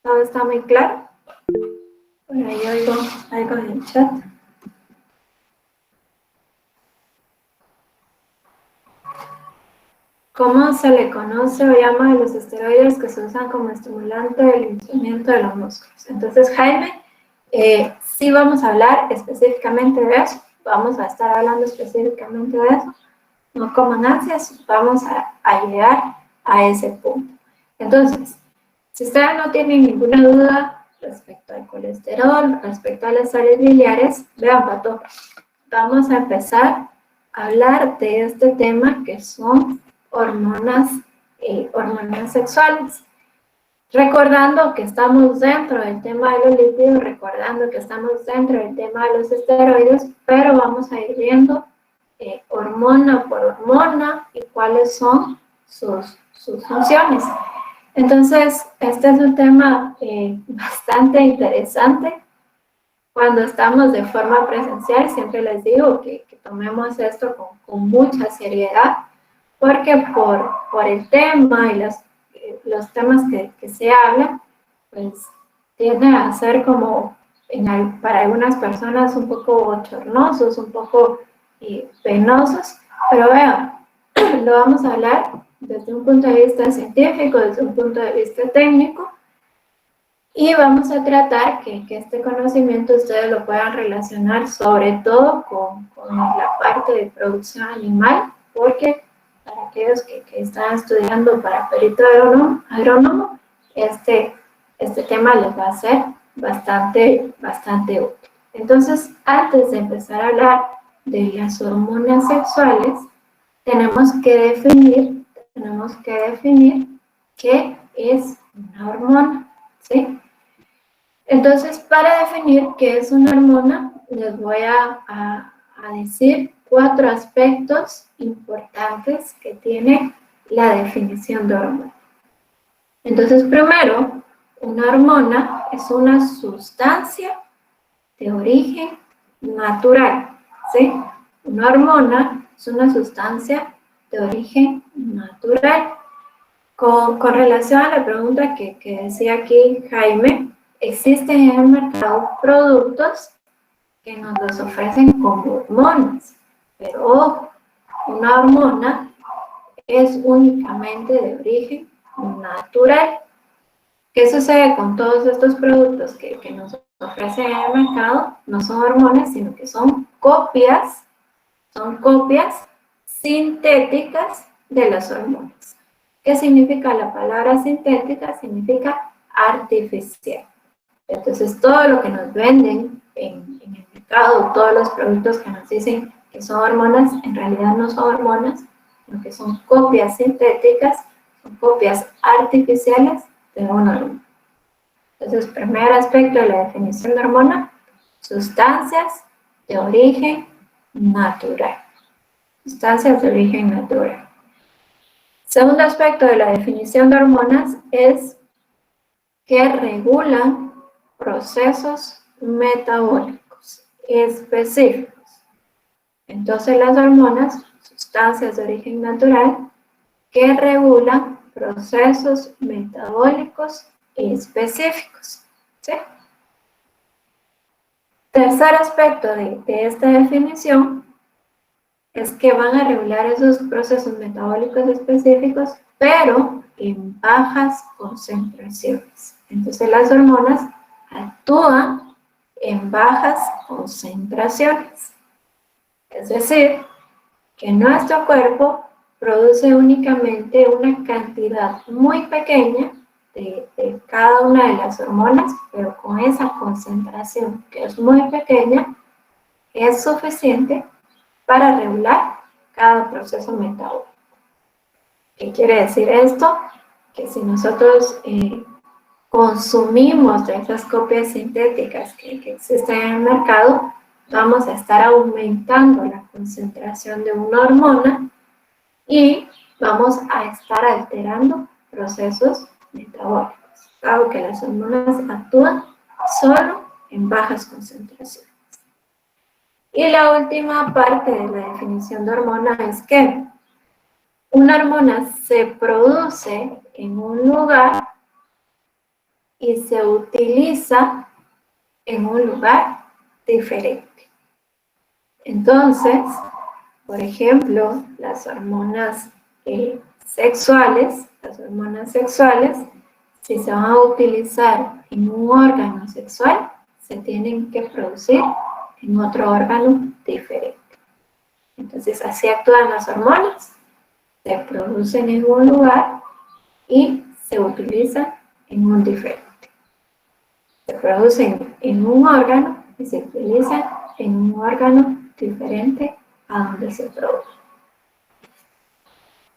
S1: ¿Todo está muy claro? Por ahí oigo algo en el chat. ¿Cómo se le conoce o llama a los esteroides que se usan como estimulante del hinchamiento de los músculos? Entonces, Jaime, sí vamos a hablar específicamente de eso. Vamos a estar hablando específicamente de eso. No coman ansias, vamos a llegar a ese punto. Entonces, si ustedes no tienen ninguna duda respecto al colesterol, respecto a las sales biliares, vean, pato, vamos a empezar a hablar de este tema que son hormonas sexuales. Recordando que estamos dentro del tema de los lípidos, recordando que estamos dentro del tema de los esteroides, pero vamos a ir viendo hormona por hormona y cuáles son sus funciones. Entonces, este es un tema bastante interesante. Cuando estamos de forma presencial, siempre les digo que tomemos esto con mucha seriedad, porque por el tema y los temas que se hablan, pues tienden a ser como, para algunas personas, un poco bochornosos, un poco penosos, pero vean, lo vamos a hablar desde un punto de vista científico, desde un punto de vista técnico, y vamos a tratar que este conocimiento ustedes lo puedan relacionar sobre todo con la parte de producción animal, porque para aquellos que están estudiando para perito agrónomo, este tema les va a ser bastante útil. Entonces, antes de empezar a hablar de las hormonas sexuales, tenemos que definir qué es una hormona, ¿sí? Entonces, para definir qué es una hormona, les voy a decir 4 aspectos importantes que tiene la definición de hormona. Entonces, primero, una hormona es una sustancia de origen natural, ¿sí? Una hormona es una sustancia de origen natural. Con relación a la pregunta que decía aquí Jaime, existen en el mercado productos que nos los ofrecen como hormonas, pero ojo, una hormona es únicamente de origen natural. ¿Qué sucede con todos estos productos que nos ofrecen en el mercado? No son hormonas, sino que son copias sintéticas de las hormonas. ¿Qué significa la palabra sintética? Significa artificial. Entonces, todo lo que nos venden en el mercado, todos los productos que nos dicen que son hormonas, en realidad no son hormonas, sino que son copias sintéticas, son copias artificiales de una hormona. Entonces, primer aspecto de la definición de hormona, sustancias de origen natural. Sustancias de origen natural. Segundo aspecto de la definición de hormonas es que regulan procesos metabólicos específicos. Entonces, las hormonas, sustancias de origen natural, que regulan procesos metabólicos específicos, ¿sí? Tercer aspecto de esta definición es que van a regular esos procesos metabólicos específicos, pero en bajas concentraciones. Entonces, las hormonas actúan en bajas concentraciones. Es decir, que nuestro cuerpo produce únicamente una cantidad muy pequeña de cada una de las hormonas, pero con esa concentración que es muy pequeña, es suficiente para regular cada proceso metabólico. ¿Qué quiere decir esto? Que si nosotros consumimos de esas copias sintéticas que existen en el mercado, vamos a estar aumentando la concentración de una hormona y vamos a estar alterando procesos metabólicos, dado que las hormonas actúan solo en bajas concentraciones. Y la última parte de la definición de hormona es que una hormona se produce en un lugar y se utiliza en un lugar diferente. Entonces, por ejemplo, las hormonas sexuales, si se van a utilizar en un órgano sexual, se tienen que producir en otro órgano diferente. Entonces, así actúan las hormonas, se producen en un lugar y se utilizan en un diferente. Se producen en un órgano y se utilizan en un órgano diferente a donde se produce.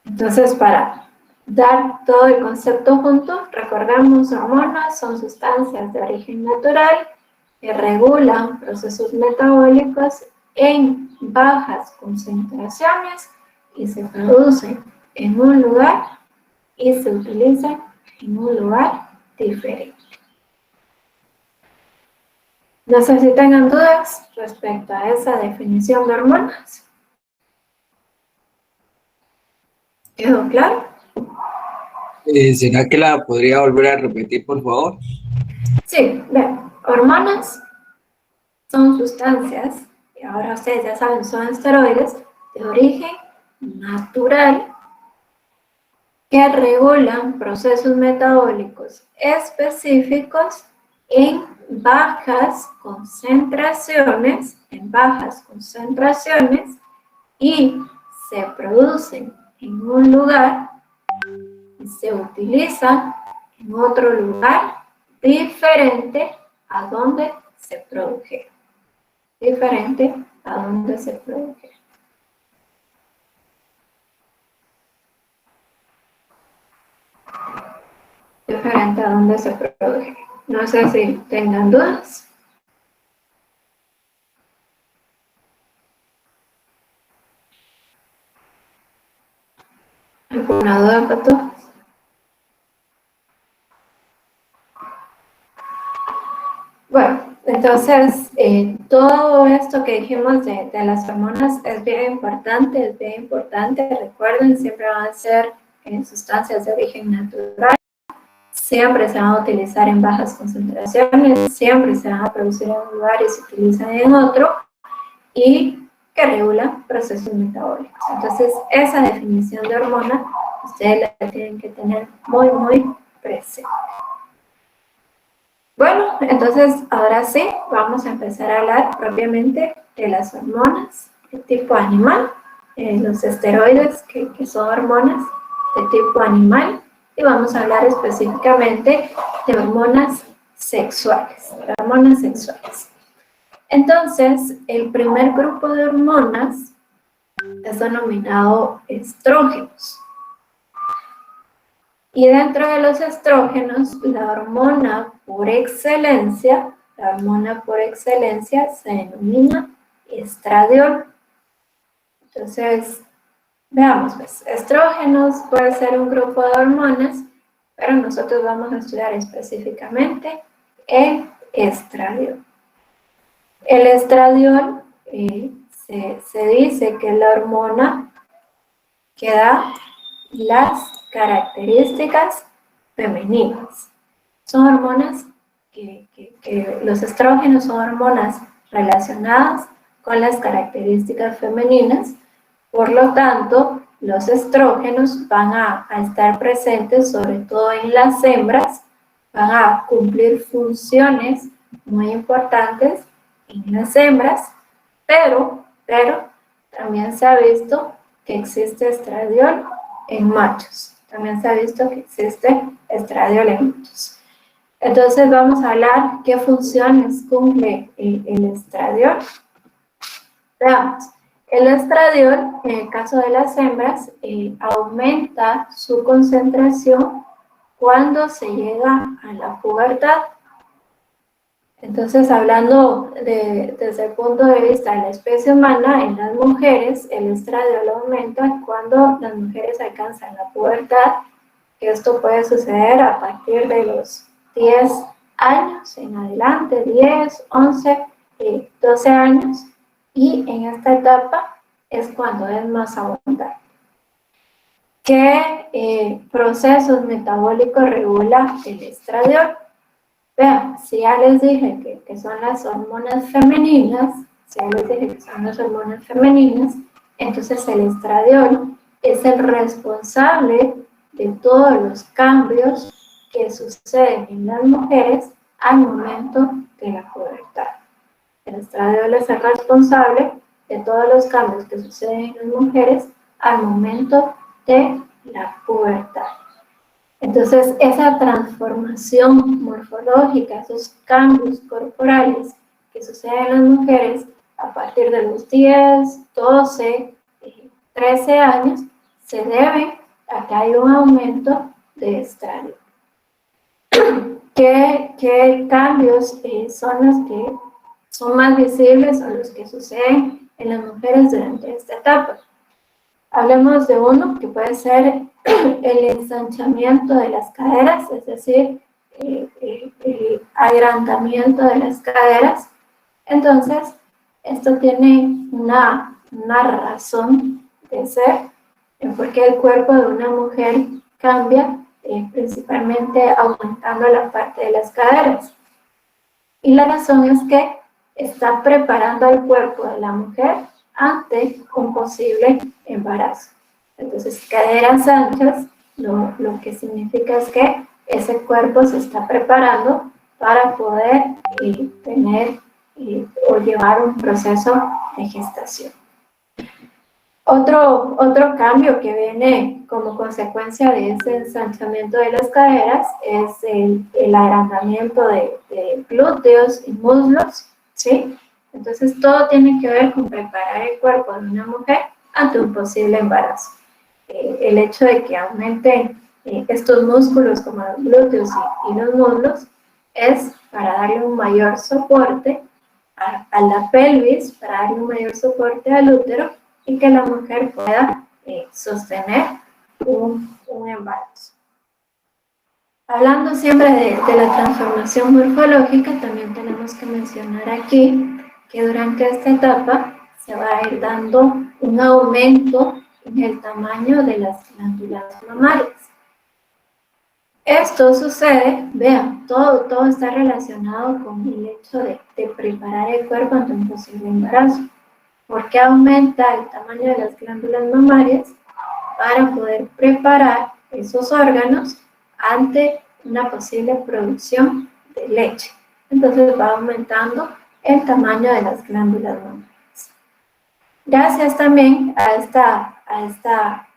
S1: Entonces, para dar todo el concepto junto, recordemos, hormonas son sustancias de origen natural que regulan procesos metabólicos en bajas concentraciones y se producen en un lugar y se utilizan en un lugar diferente. No sé si tengan dudas respecto a esa definición de hormonas. ¿Quedó claro?
S4: ¿Será que la podría volver a repetir, por favor?
S1: Sí, vean, hormonas son sustancias, y ahora ustedes ya saben, son esteroides de origen natural que regulan procesos metabólicos específicos en bajas concentraciones, y se producen en un lugar y se utilizan en otro lugar diferente a donde se produjeron. Diferente a donde se produjeron. Diferente a donde se produjeron. No sé si tengan dudas. ¿Alguna duda para todos? Bueno, entonces todo esto que dijimos de las hormonas es bien importante, Recuerden, siempre van a ser sustancias de origen natural, siempre se van a utilizar en bajas concentraciones, siempre se van a producir en un lugar y se utilizan en otro, y que regulan procesos metabólicos. Entonces, esa definición de hormona, ustedes la tienen que tener muy, muy presente. Bueno, entonces, ahora sí, vamos a empezar a hablar propiamente de las hormonas de tipo animal, los esteroides, que son hormonas de tipo animal, y vamos a hablar específicamente de hormonas sexuales, Entonces, el primer grupo de hormonas es denominado estrógenos. Y dentro de los estrógenos, la hormona por excelencia se denomina estradiol. Entonces, veamos, pues, estrógenos puede ser un grupo de hormonas, pero nosotros vamos a estudiar específicamente el estradiol. El estradiol se dice que es la hormona que da las características femeninas. Son hormonas los estrógenos son hormonas relacionadas con las características femeninas, por lo tanto, los estrógenos van a estar presentes sobre todo en las hembras, van a cumplir funciones muy importantes en las hembras, pero también se ha visto que existe estradiol en machos. Entonces vamos a hablar qué funciones cumple el estradiol. Veamos, el estradiol, en el caso de las hembras, aumenta su concentración cuando se llega a la pubertad. Entonces, hablando desde el punto de vista de la especie humana, en las mujeres el estradiol aumenta cuando las mujeres alcanzan la pubertad, que esto puede suceder a partir de los 10 años en adelante, 10, 11, 12 años, y en esta etapa es cuando es más abundante. ¿Qué procesos metabólicos regula el estradiol? Vean, si ya les dije que son las hormonas femeninas, entonces el estradiol es el responsable de todos los cambios que suceden en las mujeres al momento de la pubertad. El estradiol es el responsable de todos los cambios que suceden en las mujeres al momento de la pubertad. Entonces, esa transformación morfológica, esos cambios corporales que suceden en las mujeres a partir de los 10, 12, 13 años, se debe a que hay un aumento de estradiol. ¿Qué cambios son los que son más visibles o los que suceden en las mujeres durante esta etapa? Hablemos de uno que puede ser el ensanchamiento de las caderas, es decir, el agrandamiento de las caderas. Entonces, esto tiene una razón de ser, porque el cuerpo de una mujer cambia, principalmente aumentando la parte de las caderas. Y la razón es que está preparando al cuerpo de la mujer ante un posible embarazo. Entonces, caderas anchas lo que significa es que ese cuerpo se está preparando para poder tener o llevar un proceso de gestación. Otro cambio que viene como consecuencia de ese ensanchamiento de las caderas es el agrandamiento de glúteos y muslos, ¿sí? Entonces todo tiene que ver con preparar el cuerpo de una mujer ante un posible embarazo. El hecho de que aumenten estos músculos como los glúteos y los muslos es para darle un mayor soporte a la pelvis, para darle un mayor soporte al útero y que la mujer pueda sostener un embarazo. Hablando siempre de la transformación morfológica, también tenemos que mencionar aquí que durante esta etapa se va a ir dando un aumento en el tamaño de las glándulas mamarias. Esto sucede, vean, todo está relacionado con el hecho de preparar el cuerpo ante un posible embarazo. ¿Por qué aumenta el tamaño de las glándulas mamarias? Para poder preparar esos órganos ante una posible producción de leche. Entonces va aumentando el tamaño de las glándulas mamarias. Gracias también a esta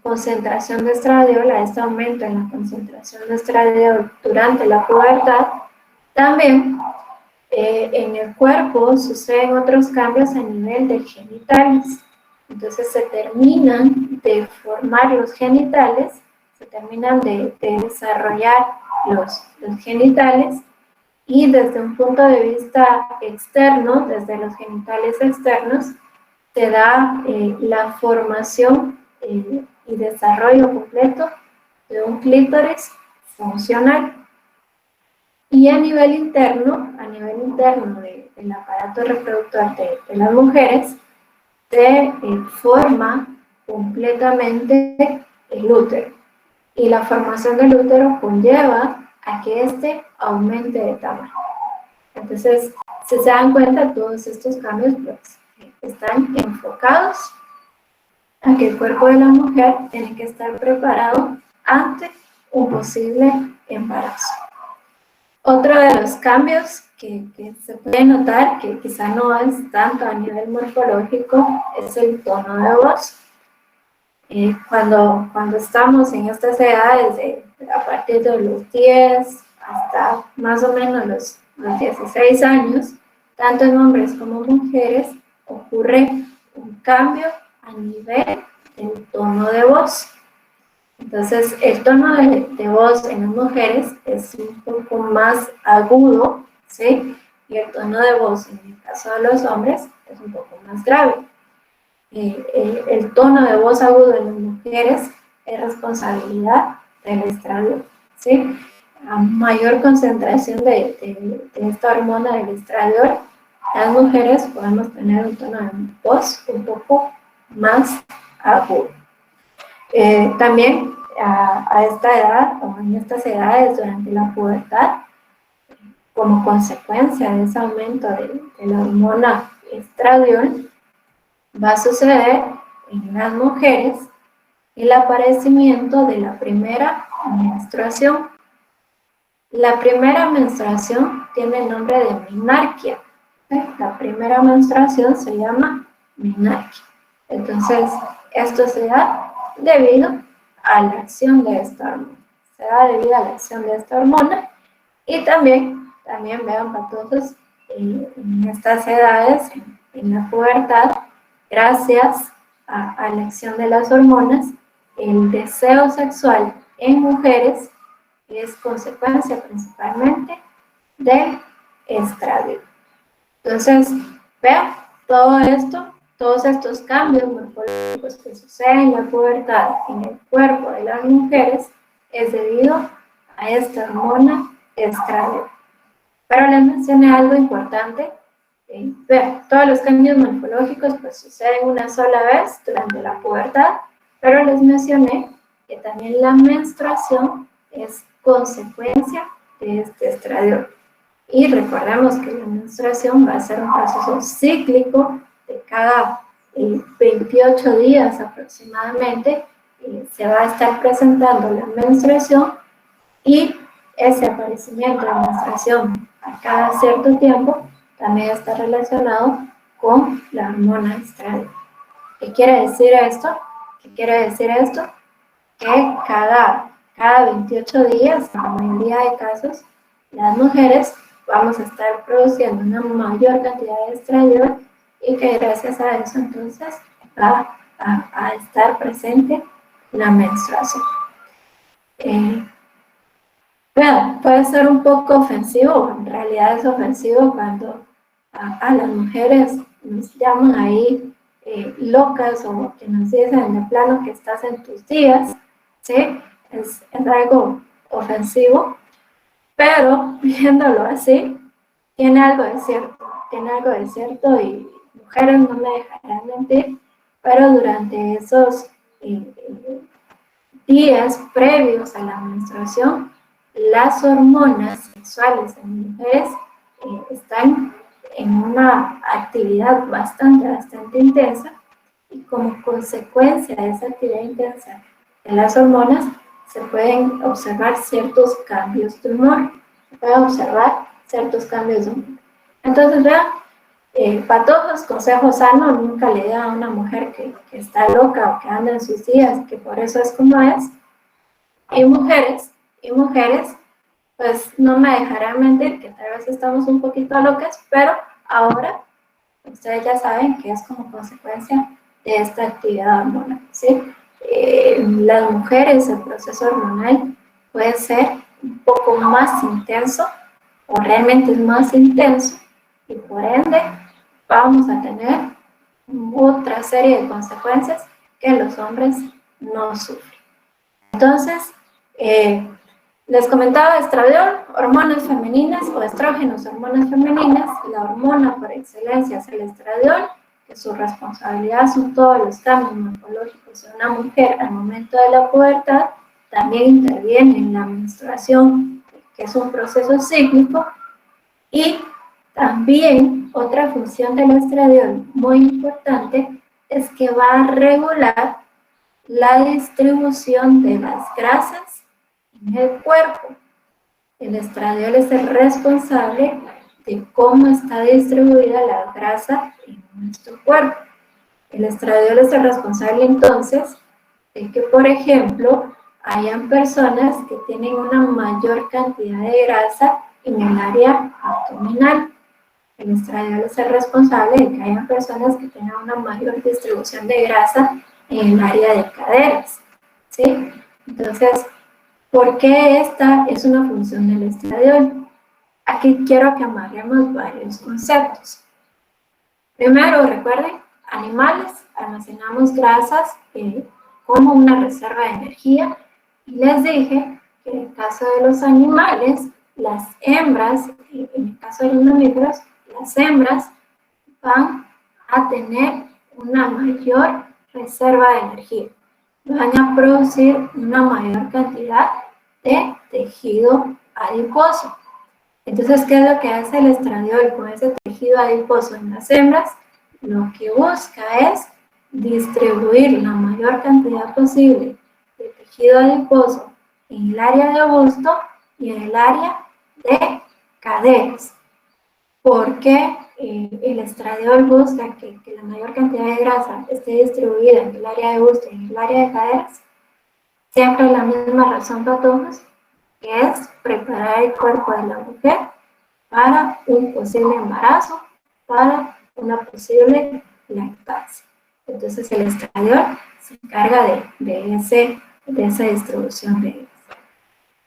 S1: concentración de estradiol, a este aumento en la concentración de estradiol durante la pubertad, también en el cuerpo suceden otros cambios a nivel de genitales. Entonces se terminan de formar los genitales, se terminan de desarrollar los genitales, y desde un punto de vista externo, desde los genitales externos, se da la formación y desarrollo completo de un clítoris funcional. Y a nivel interno del aparato reproductor de las mujeres, se forma completamente el útero. Y la formación del útero conlleva a que éste aumente de tamaño. Entonces, si se dan cuenta, todos estos cambios pues, están enfocados a que el cuerpo de la mujer tiene que estar preparado ante un posible embarazo. Otro de los cambios que se puede notar, que quizá no es tanto a nivel morfológico, es el tono de voz. Cuando estamos en estas edades, a partir de los 10 hasta más o menos los 16 años, tanto en hombres como mujeres, ocurre un cambio a nivel del tono de voz. Entonces, el tono de voz en las mujeres es un poco más agudo, ¿sí? Y el tono de voz en el caso de los hombres es un poco más grave. El tono de voz agudo en las mujeres es responsabilidad del estradiol, ¿sí? A mayor concentración de esta hormona del estradiol, las mujeres podemos tener un tono de voz un poco más agudo. También a esta edad o en estas edades durante la pubertad, como consecuencia de ese aumento de la hormona estradiol, va a suceder en las mujeres el aparecimiento de la primera menstruación. La primera menstruación tiene el nombre de menarquia. La primera menstruación se llama menarquia. Entonces, esto se da debido a la acción de esta hormona. Se da debido a la acción de esta hormona y también vean patosos en estas edades, en la pubertad, gracias a la acción de las hormonas, el deseo sexual en mujeres es consecuencia principalmente del estradiol. Entonces, vean, todo esto, todos estos cambios morfológicos que suceden en la pubertad en el cuerpo de las mujeres es debido a esta hormona estradiol. Pero les mencioné algo importante. Vean, todos los cambios morfológicos pues, suceden una sola vez durante la pubertad, pero les mencioné que también la menstruación es consecuencia de este estradiol. Y recordemos que la menstruación va a ser un proceso cíclico de cada 28 días aproximadamente, se va a estar presentando la menstruación y ese aparecimiento de menstruación a cada cierto tiempo también está relacionado con la hormona estradiol. ¿Qué quiere decir esto? ¿Qué quiere decir esto? Que cada 28 días, en la mayoría de casos, las mujeres vamos a estar produciendo una mayor cantidad de estradiol y que gracias a eso entonces va a estar presente la menstruación. Bueno, puede ser un poco ofensivo, en realidad es ofensivo cuando a las mujeres nos llaman ahí locas o que nos dicen de plano que estás en tus días, ¿sí? Es algo ofensivo, pero viéndolo así, tiene algo de cierto y mujeres no me dejarán mentir, pero durante esos días previos a la menstruación, las hormonas sexuales en mujeres están en una actividad bastante intensa y como consecuencia de esa actividad intensa de las hormonas se pueden observar ciertos cambios de humor. Entonces, vean, patojos, consejo sano, nunca le da a una mujer que está loca o que anda en sus días, que por eso es como es. Y mujeres, pues no me dejarán mentir que tal vez estamos un poquito locas, pero ahora ustedes ya saben que es como consecuencia de esta actividad hormonal, ¿sí? Las mujeres, el proceso hormonal puede ser un poco más intenso o realmente es más intenso y por ende vamos a tener otra serie de consecuencias que los hombres no sufren. Entonces, les comentaba estradiol, hormonas femeninas o estrógenos, hormonas femeninas. La hormona por excelencia es el estradiol, que su responsabilidad son todos los cambios morfológicos de una mujer al momento de la pubertad. También interviene en la menstruación, que es un proceso cíclico. Y también otra función del estradiol muy importante es que va a regular la distribución de las grasas en el cuerpo. El estradiol es el responsable de cómo está distribuida la grasa en nuestro cuerpo. El estradiol es el responsable entonces de que, por ejemplo, hayan personas que tienen una mayor cantidad de grasa en el área abdominal. El estradiol es el responsable de que hayan personas que tengan una mayor distribución de grasa en el área de caderas, ¿sí? Entonces, ¿por qué esta es una función del estradiol? Aquí quiero que amarremos varios conceptos. Primero, recuerden, animales, almacenamos grasas como una reserva de energía. Y les dije que en el caso de los animales, las hembras, en el caso de los mamíferos, las hembras van a tener una mayor reserva de energía. Van a producir una mayor cantidad de tejido adiposo. Entonces, ¿qué es lo que hace el estradiol con ese tejido adiposo en las hembras? Lo que busca es distribuir la mayor cantidad posible de tejido adiposo en el área de busto y en el área de caderas. Porque el estradiol busca que la mayor cantidad de grasa esté distribuida en el área de busto y en el área de caderas. Siempre la misma razón, patojos, que es preparar el cuerpo de la mujer para un posible embarazo, para una posible lactancia. Entonces el estradiol se encarga de esa distribución de grasa.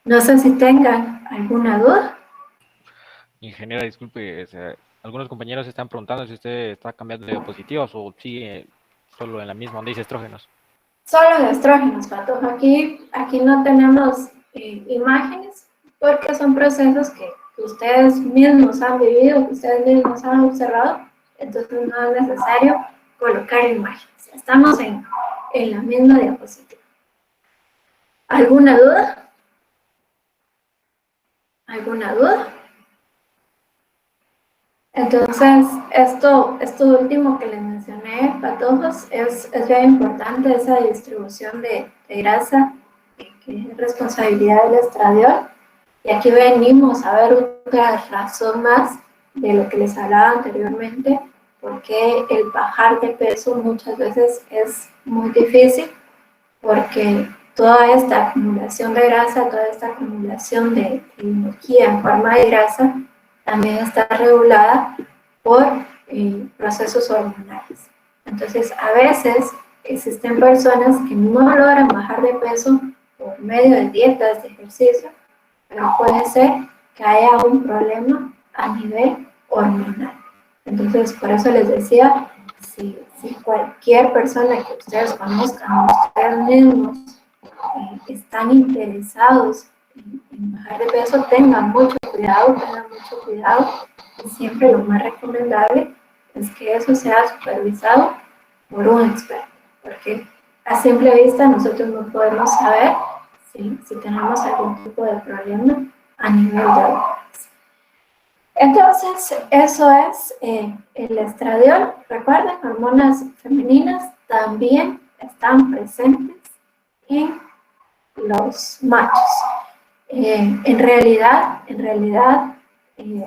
S1: No sé si tengan alguna duda.
S3: Ingeniera, disculpe, o sea, algunos compañeros están preguntando si usted está cambiando de diapositivas o sigue solo en la misma donde dice estrógenos.
S1: Solo de estrógenos, Patojo. Aquí no tenemos imágenes porque son procesos que ustedes mismos han vivido, que ustedes mismos han observado, entonces no es necesario colocar imágenes. Estamos en la misma diapositiva. ¿Alguna duda? ¿Alguna duda? Entonces, esto último que les mencioné patojos, es bien importante esa distribución de grasa, que es responsabilidad del estradiol. Y aquí venimos a ver otra razón más de lo que les hablaba anteriormente, porque el bajar de peso muchas veces es muy difícil, porque toda esta acumulación de grasa, toda esta acumulación de energía en forma de grasa, también está regulada por procesos hormonales. Entonces, a veces existen personas que no logran bajar de peso por medio de dietas, de ejercicio, pero puede ser que haya un problema a nivel hormonal. Entonces, por eso les decía, si cualquier persona que ustedes conozcan, ustedes mismos, están interesados en bajar de peso, tengan mucho cuidado, y siempre lo más recomendable es que eso sea supervisado por un experto, porque a simple vista nosotros no podemos saber si tenemos algún tipo de problema a nivel de hormonas. Entonces, eso es el estradiol. Recuerden, hormonas femeninas también están presentes en los machos. En realidad,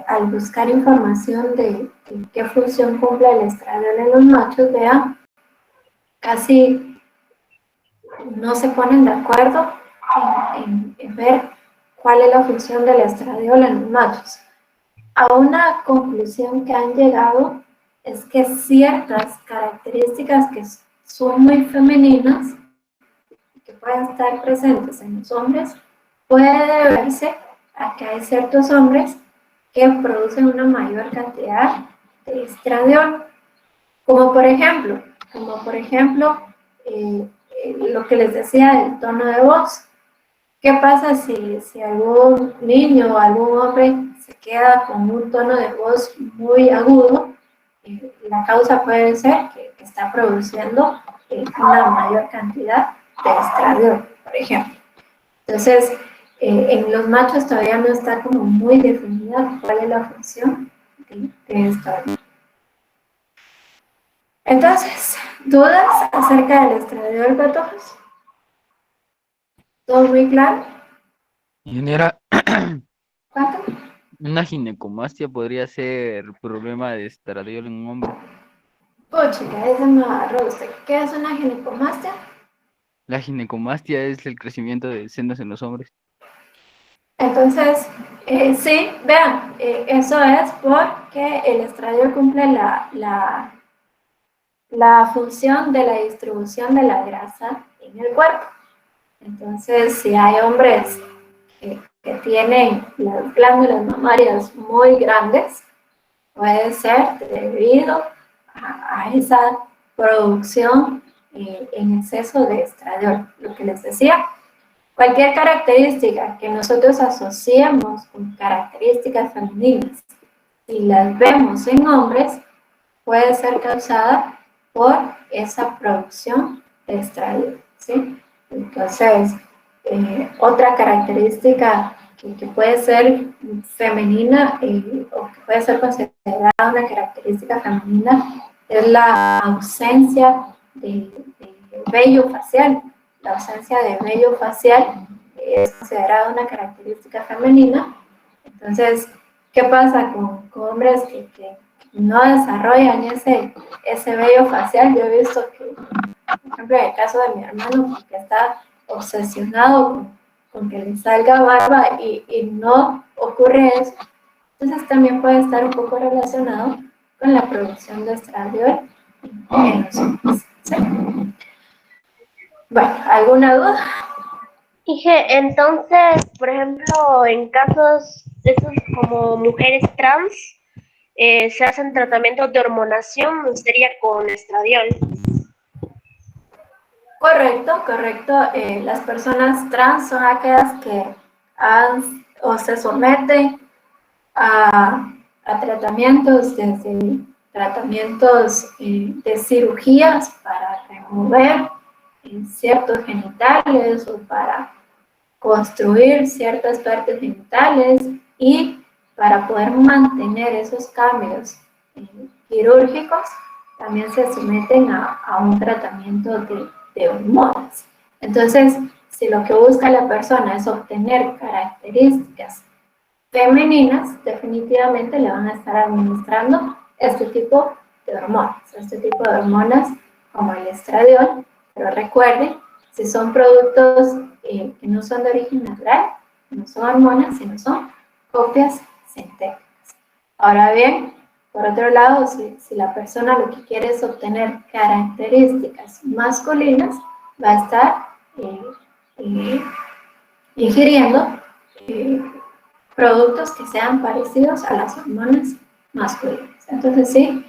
S1: al buscar información de qué función cumple el estradiol en los machos, vean, casi no se ponen de acuerdo en ver cuál es la función del estradiol en los machos. A una conclusión que han llegado es que ciertas características que son muy femeninas, que pueden estar presentes en los hombres, puede deberse a que hay ciertos hombres que producen una mayor cantidad de estradiol, como por ejemplo lo que les decía del tono de voz. ¿Qué pasa si algún niño o algún hombre se queda con un tono de voz muy agudo? La causa puede ser que está produciendo una mayor cantidad de estradiol, por ejemplo. Entonces, en los machos todavía no está como muy definida cuál es la función de esta hormona. Entonces, ¿dudas acerca del estradiol, patojos? ¿Todo muy claro?
S7: Ingeniera,
S1: ¿Cuánto?
S7: una ginecomastia podría ser problema de estradiol en un hombre.
S1: Puchica, ese me agarró usted. ¿Qué es una ginecomastia?
S7: La ginecomastia es el crecimiento de senos en los hombres.
S1: Entonces, sí, vean, eso es porque el estradiol cumple la función de la distribución de la grasa en el cuerpo. Entonces, si hay hombres que tienen las glándulas mamarias muy grandes, puede ser debido a esa producción en exceso de estradiol. Lo que les decía, cualquier característica que nosotros asociemos con características femeninas, si las vemos en hombres, puede ser causada por esa producción de estradiol, ¿sí? Entonces, otra característica que puede ser femenina o que puede ser considerada una característica femenina es la ausencia de vello facial. La ausencia de vello facial es considerada una característica femenina. Entonces, ¿qué pasa con hombres que no desarrollan ese vello facial? Yo he visto que, por ejemplo, en el caso de mi hermano, que está obsesionado con que le salga barba y no ocurre eso, entonces también puede estar un poco relacionado con la producción de estradiol en los hombres, ¿sí? Bueno, ¿alguna duda?
S8: Dije, entonces, por ejemplo, en casos de esos como mujeres trans, se hacen tratamientos de hormonación, sería con estradiol.
S1: Correcto. Las personas trans son aquellas que han o se someten a tratamientos, desde tratamientos de cirugías para remover ciertos genitales o para construir ciertas partes genitales, y para poder mantener esos cambios quirúrgicos también se someten a un tratamiento de hormonas. Entonces, si lo que busca la persona es obtener características femeninas, definitivamente le van a estar administrando este tipo de hormonas como el estradiol, pero recuerden, si son productos que no son de origen natural, no son hormonas, sino son copias sintéticas. Ahora bien, por otro lado, si la persona lo que quiere es obtener características masculinas, va a estar ingiriendo productos que sean parecidos a las hormonas masculinas. Entonces, sí,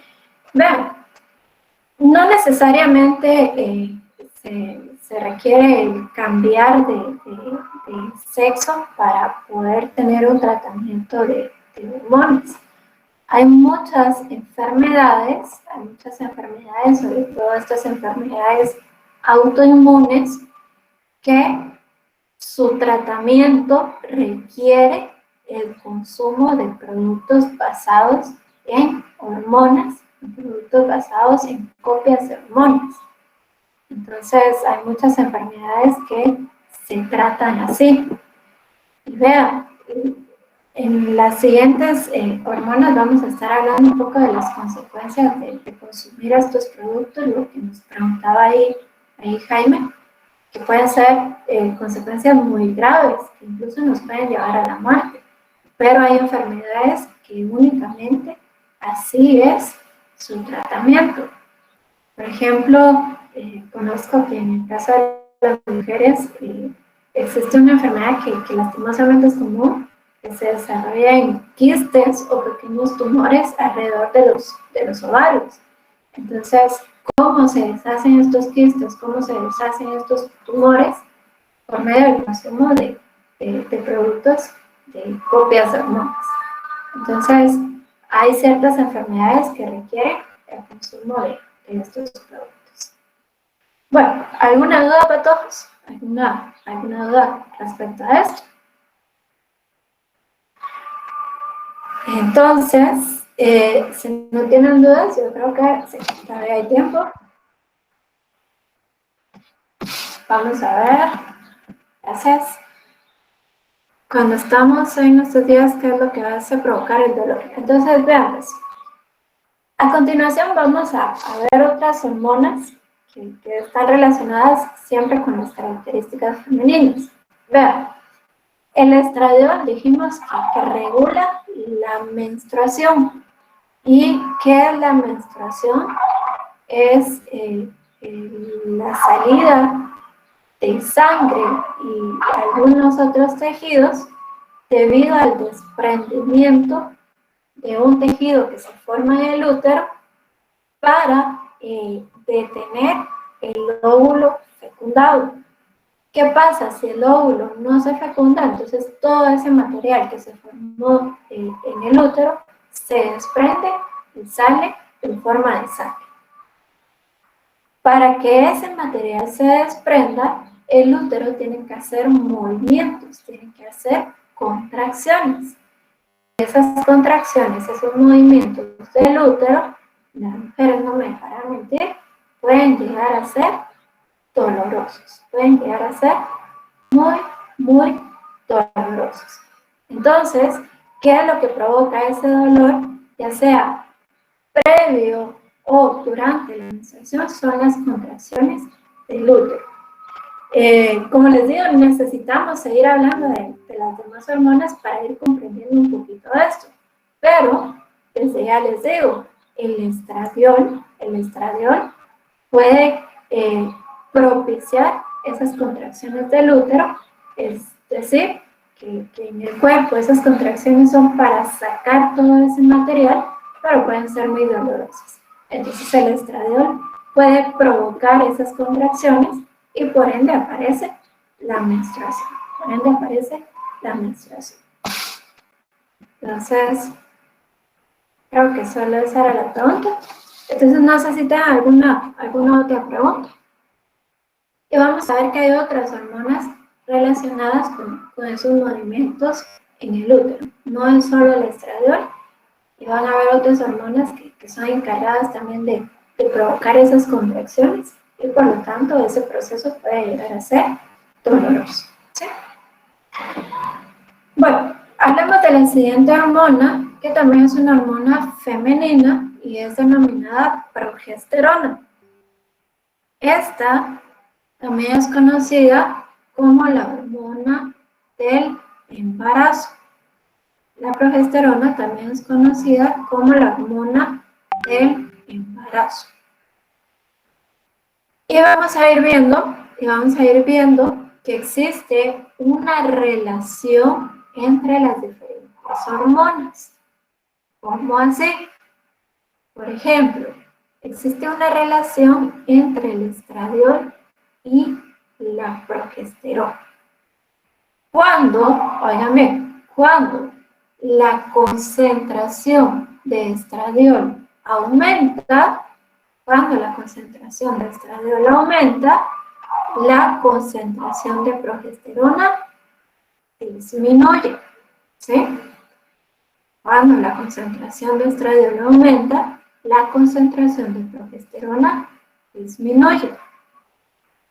S1: vean, no necesariamente se requiere cambiar de sexo para poder tener un tratamiento de hormonas. Hay muchas enfermedades, sobre todo estas enfermedades autoinmunes, que su tratamiento requiere el consumo de productos basados en hormonas, productos basados en copias de hormonas. Entonces, hay muchas enfermedades que se tratan así. Y vean, en las siguientes hormonas vamos a estar hablando un poco de las consecuencias de consumir estos productos, lo que nos preguntaba ahí Jaime, que pueden ser consecuencias muy graves, que incluso nos pueden llevar a la muerte. Pero hay enfermedades que únicamente así es su tratamiento. Por ejemplo, conozco que en el caso de las mujeres existe una enfermedad que lastimosamente es común, que se desarrolla en quistes o pequeños tumores alrededor de los ovarios. Entonces, ¿cómo se deshacen estos quistes? ¿Cómo se deshacen estos tumores? Por medio del consumo de productos de copias de hormonas. Entonces, hay ciertas enfermedades que requieren el consumo de estos productos. Bueno, ¿alguna duda para todos? ¿Alguna duda respecto a esto? Entonces, si no tienen dudas, yo creo que sí, todavía hay tiempo. Vamos a ver. Gracias. Cuando estamos en estos días, ¿qué es lo que hace provocar el dolor? Entonces, veamos. A continuación vamos a ver otras hormonas que están relacionadas siempre con las características femeninas. Vean, el estradiol dijimos que regula la menstruación. ¿Y qué es la menstruación? Es la salida de sangre y algunos otros tejidos debido al desprendimiento de un tejido que se forma en el útero para detener el óvulo fecundado. ¿Qué pasa? Si el óvulo no se fecunda, entonces todo ese material que se formó en el útero se desprende y sale en forma de sangre. Para que ese material se desprenda, el útero tiene que hacer movimientos, tiene que hacer contracciones. Esas contracciones, esos movimientos del útero, las mujeres no me dejarán mentir, pueden llegar a ser dolorosos, pueden llegar a ser muy, muy dolorosos. Entonces, ¿qué es lo que provoca ese dolor? Ya sea previo o durante la menstruación, son las contracciones del útero. Como les digo, necesitamos seguir hablando de las demás hormonas para ir comprendiendo un poquito de esto. Pero, desde ya les digo, el estradiol puede propiciar esas contracciones del útero, es decir, que en el cuerpo esas contracciones son para sacar todo ese material, pero pueden ser muy dolorosas. Entonces el estradiol puede provocar esas contracciones y por ende aparece la menstruación. Entonces, creo que solo esa era la pregunta. Entonces no sé si tengan alguna otra pregunta. Y vamos a ver que hay otras hormonas relacionadas con esos movimientos en el útero. No es solo el estradiol, y van a haber otras hormonas que son encargadas también de de provocar esas contracciones y por lo tanto ese proceso puede llegar a ser doloroso. ¿Sí? Bueno, hablamos de la siguiente hormona, que también es una hormona femenina y es denominada progesterona. Esta también es conocida como la hormona del embarazo. La progesterona también es conocida como la hormona del embarazo. Y vamos a ir viendo que existe una relación entre las diferentes hormonas. ¿Cómo así? Por ejemplo, existe una relación entre el estradiol y la progesterona. Cuando la concentración de estradiol aumenta, la concentración de progesterona disminuye, ¿sí? Cuando la concentración de estradiol aumenta, la concentración de progesterona disminuye.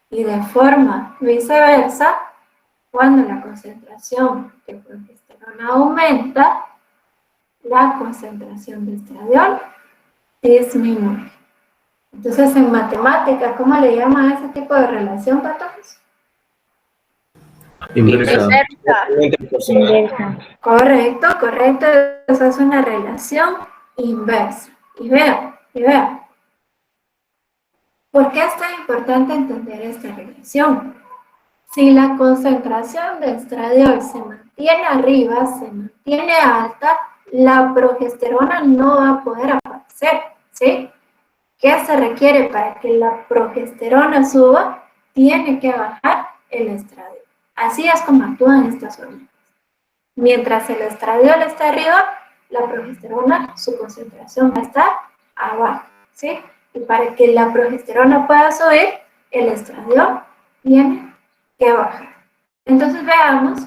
S1: Y de forma viceversa, cuando la concentración de progesterona aumenta, la concentración de estradiol disminuye. Entonces, en matemática, ¿cómo le llaman a ese tipo de relación, patojos?
S4: Inversa.
S1: Correcto. Esa es una relación inversa. Y vean. ¿Por qué es tan importante entender esta relación? Si la concentración de estradiol se mantiene arriba, se mantiene alta, la progesterona no va a poder aparecer, ¿sí? ¿Qué se requiere para que la progesterona suba? Tiene que bajar el estradiol. Así es como actúan estas hormonas. Mientras el estradiol está arriba, la progesterona, su concentración va a estar abajo, ¿sí? Y para que la progesterona pueda subir, el estradiol tiene que bajar. Entonces veamos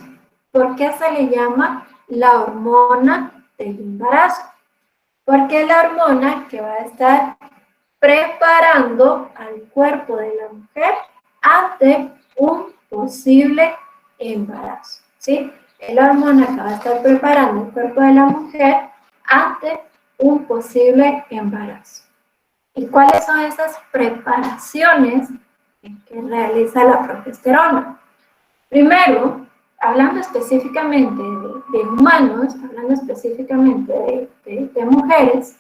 S1: por qué se le llama la hormona del embarazo. Porque es la hormona que va a estar preparando al cuerpo de la mujer ante un posible embarazo, ¿sí? Es la hormona que va a estar preparando el cuerpo de la mujer ante un posible embarazo. ¿Y cuáles son esas preparaciones que realiza la progesterona? Primero, hablando específicamente de humanos, hablando específicamente de mujeres,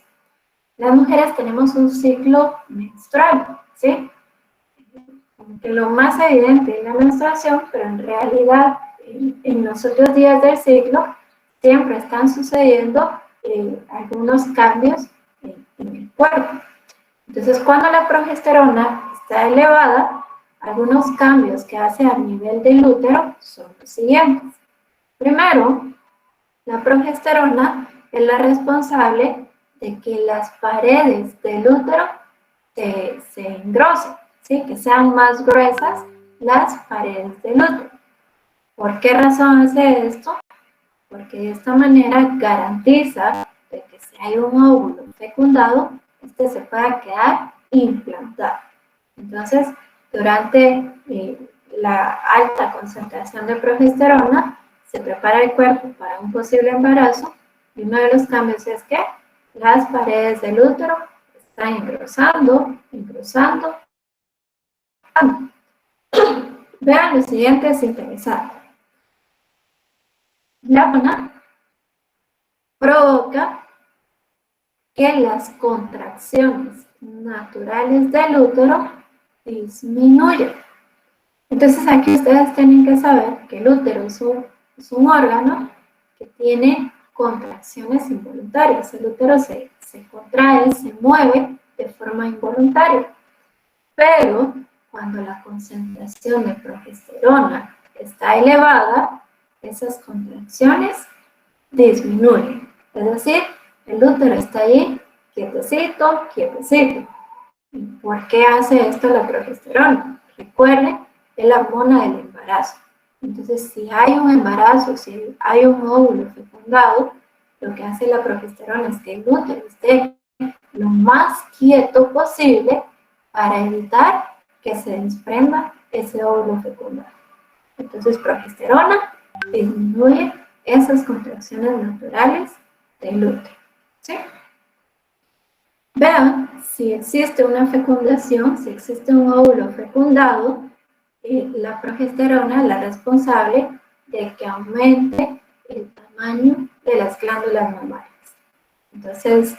S1: las mujeres tenemos un ciclo menstrual, ¿sí? Como que lo más evidente es la menstruación, pero en realidad en los otros días del ciclo siempre están sucediendo algunos cambios en el cuerpo. Entonces, cuando la progesterona está elevada, algunos cambios que hace a nivel del útero son los siguientes. Primero, la progesterona es la responsable de que las paredes del útero se engrosen, ¿sí? Que sean más gruesas las paredes del útero. ¿Por qué razón hace esto? Porque de esta manera garantiza de que si hay un óvulo fecundado, este se pueda quedar implantado. Entonces, durante la alta concentración de progesterona, se prepara el cuerpo para un posible embarazo y uno de los cambios es que las paredes del útero están engrosando. Vean lo siguiente, es interesante. La hormona provoca que las contracciones naturales del útero disminuyan. Entonces aquí ustedes tienen que saber que el útero es un órgano que tiene contracciones involuntarias. El útero se contrae, se mueve de forma involuntaria. Pero cuando la concentración de progesterona está elevada, esas contracciones disminuyen. Es decir, el útero está ahí quietecito. ¿Y por qué hace esto la progesterona? Recuerden, es la hormona del embarazo. Entonces, si hay un embarazo, si hay un óvulo fecundado, lo que hace la progesterona es que el útero esté lo más quieto posible para evitar que se desprenda ese óvulo fecundado. Entonces, progesterona disminuye esas contracciones naturales del útero, ¿sí? Vean, si existe una fecundación, si existe un óvulo fecundado, la progesterona es la responsable de que aumente el tamaño de las glándulas mamarias. Entonces,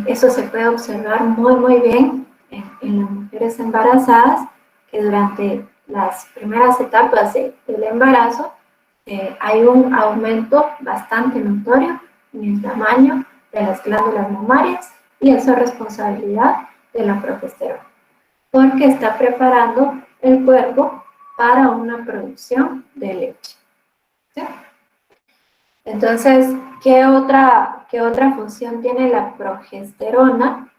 S1: eso se puede observar muy bien en las mujeres embarazadas, que durante las primeras etapas del embarazo hay un aumento bastante notorio en el tamaño de las glándulas mamarias, y eso es responsabilidad de la progesterona, porque está preparando el cuerpo para una producción de leche, ¿sí? Entonces, ¿qué otra función tiene la progesterona?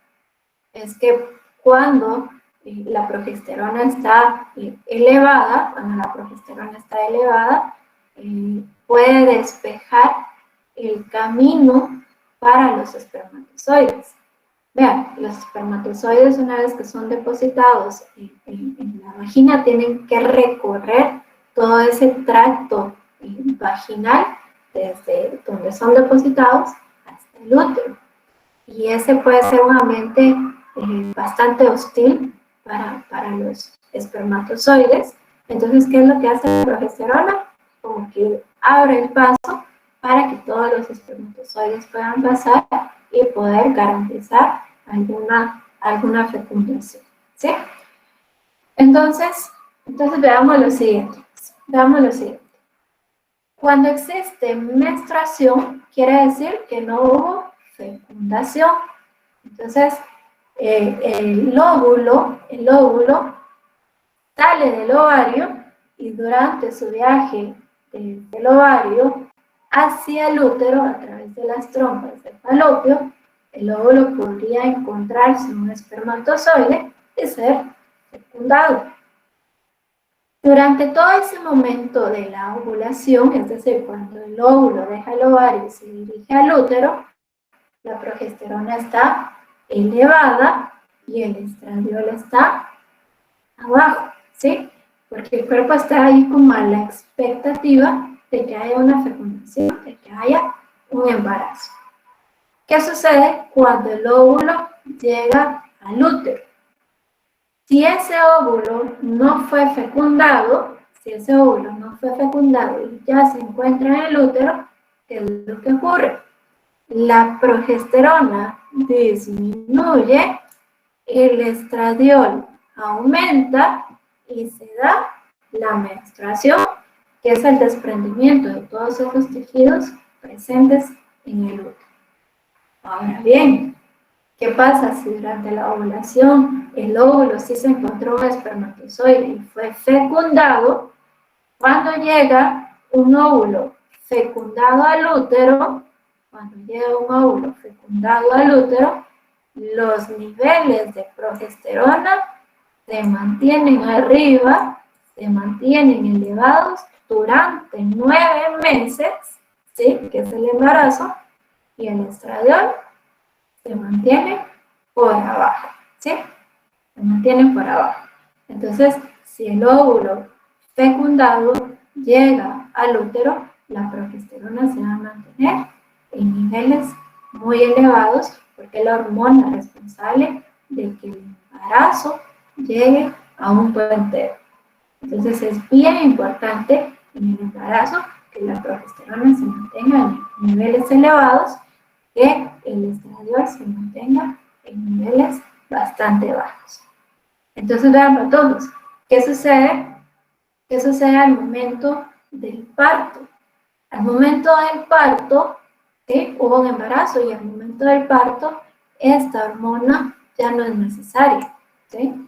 S1: Es que cuando la progesterona está elevada, puede despejar el camino para los espermatozoides. Vean, los espermatozoides, una vez que son depositados en la vagina, tienen que recorrer todo ese tracto vaginal desde donde son depositados hasta el útero. Y ese puede ser un ambiente bastante hostil para los espermatozoides. Entonces, ¿qué es lo que hace la progesterona? Como que abre el paso para que todos los espermatozoides puedan pasar y poder garantizar alguna fecundación, ¿sí? Entonces veamos lo siguiente. Cuando existe menstruación, quiere decir que no hubo fecundación. Entonces, el óvulo sale del ovario, y durante su viaje del ovario hacia el útero, a través de las trompas del falopio, el óvulo podría encontrarse en un espermatozoide y ser fecundado. Durante todo ese momento de la ovulación, es decir, cuando el óvulo deja el ovario y se dirige al útero, la progesterona está elevada y el estradiol está abajo, ¿sí? Porque el cuerpo está ahí como a la expectativa de que haya una fecundación, de que haya un embarazo. ¿Qué sucede cuando el óvulo llega al útero? Si ese óvulo no fue fecundado, y ya se encuentra en el útero, ¿qué es lo que ocurre? La progesterona disminuye, el estradiol aumenta y se da la menstruación, que es el desprendimiento de todos esos tejidos presentes en el útero. Ahora bien, ¿qué pasa si durante la ovulación el óvulo sí se encontró un espermatozoide y fue fecundado? Cuando llega un óvulo fecundado al útero, los niveles de progesterona se mantienen arriba, se mantienen elevados durante 9 meses, ¿sí? Que es el embarazo, y el estradiol se mantiene por abajo, ¿sí? Se mantiene por abajo. Entonces, si el óvulo fecundado llega al útero, la progesterona se va a mantener en niveles muy elevados, porque es la hormona responsable de que el embarazo llegue a un buen término. Entonces, es bien importante en el embarazo que la progesterona se mantenga en niveles elevados, que el estradiol se mantenga en niveles bastante bajos. Entonces, vean para todos, ¿qué sucede? ¿Qué sucede al momento del parto? Al momento del parto, ¿sí? Hubo un embarazo, y al momento del parto, esta hormona ya no es necesaria, ¿sí?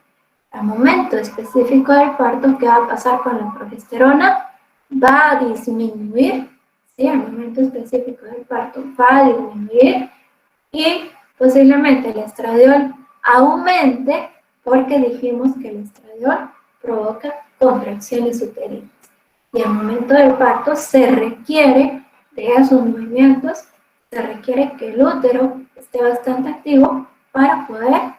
S1: Al momento específico del parto, ¿qué va a pasar con la progesterona? Va a disminuir, ¿sí? Al momento específico del parto va a disminuir, y posiblemente el estradiol aumente, porque dijimos que el estradiol provoca contracciones uterinas. Y al momento del parto se requiere de esos movimientos, se requiere que el útero esté bastante activo para poder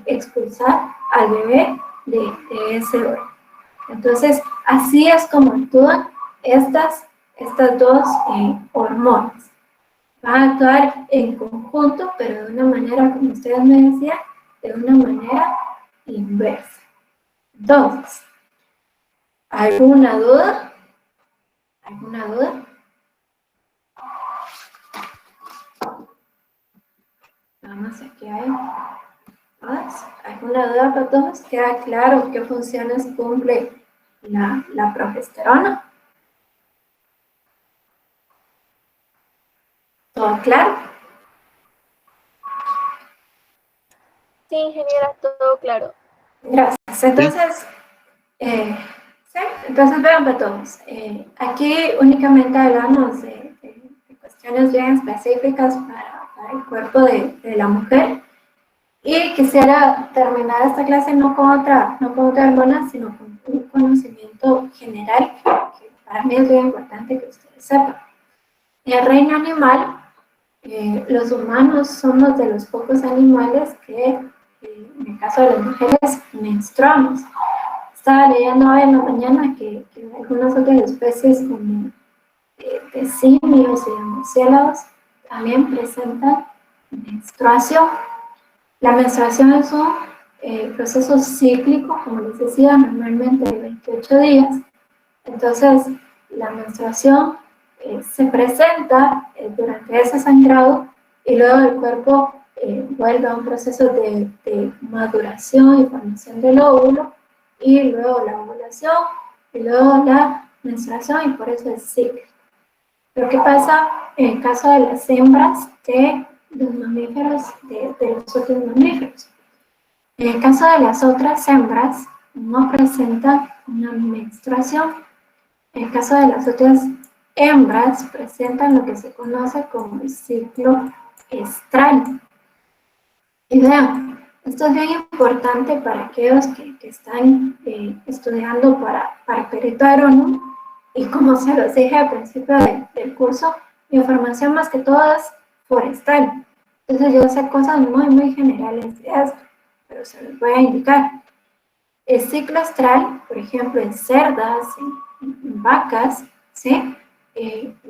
S1: expulsar al bebé de ese órgano. Entonces, así es como actúan estas dos hormonas. Van a actuar en conjunto, pero de una manera, como ustedes me decían, de una manera inversa. Entonces, ¿alguna duda? ¿Alguna duda? Vamos, aquí hay más. ¿Alguna duda para todos? ¿Queda claro qué funciones cumple la progesterona? ¿Todo claro?
S5: Sí, ingeniera, todo claro.
S1: Gracias. Entonces, sí, entonces vean para todos. Aquí únicamente hablamos de cuestiones bien específicas para el cuerpo de la mujer. Y quisiera terminar esta clase no con otra hormona, sino con un conocimiento general que para mí es bien importante que ustedes sepan. En el reino animal, los humanos somos de los pocos animales que, en el caso de las mujeres, menstruamos. Estaba leyendo hoy en la mañana que algunas otras especies como de simios y de murciélagos también presentan menstruación. La menstruación es un proceso cíclico, como les decía, normalmente de 28 días. Entonces, la menstruación se presenta durante ese sangrado y luego el cuerpo vuelve a un proceso de maduración y formación del óvulo y luego la ovulación y luego la menstruación y por eso es cíclico. Pero ¿qué pasa en el caso de las hembras de los mamíferos, de los otros mamíferos? En el caso de las otras hembras, no presentan una menstruación. En el caso de las otras hembras, presentan lo que se conoce como el ciclo estral. Y vean, esto es bien importante para aquellos que están estudiando para perito agrónomo. Y como se los dije al principio del curso, mi formación más que todo es forestal. Entonces yo sé cosas muy generales de esto, pero se los voy a indicar. El ciclo estral, por ejemplo, en cerdas, en vacas, ¿sí?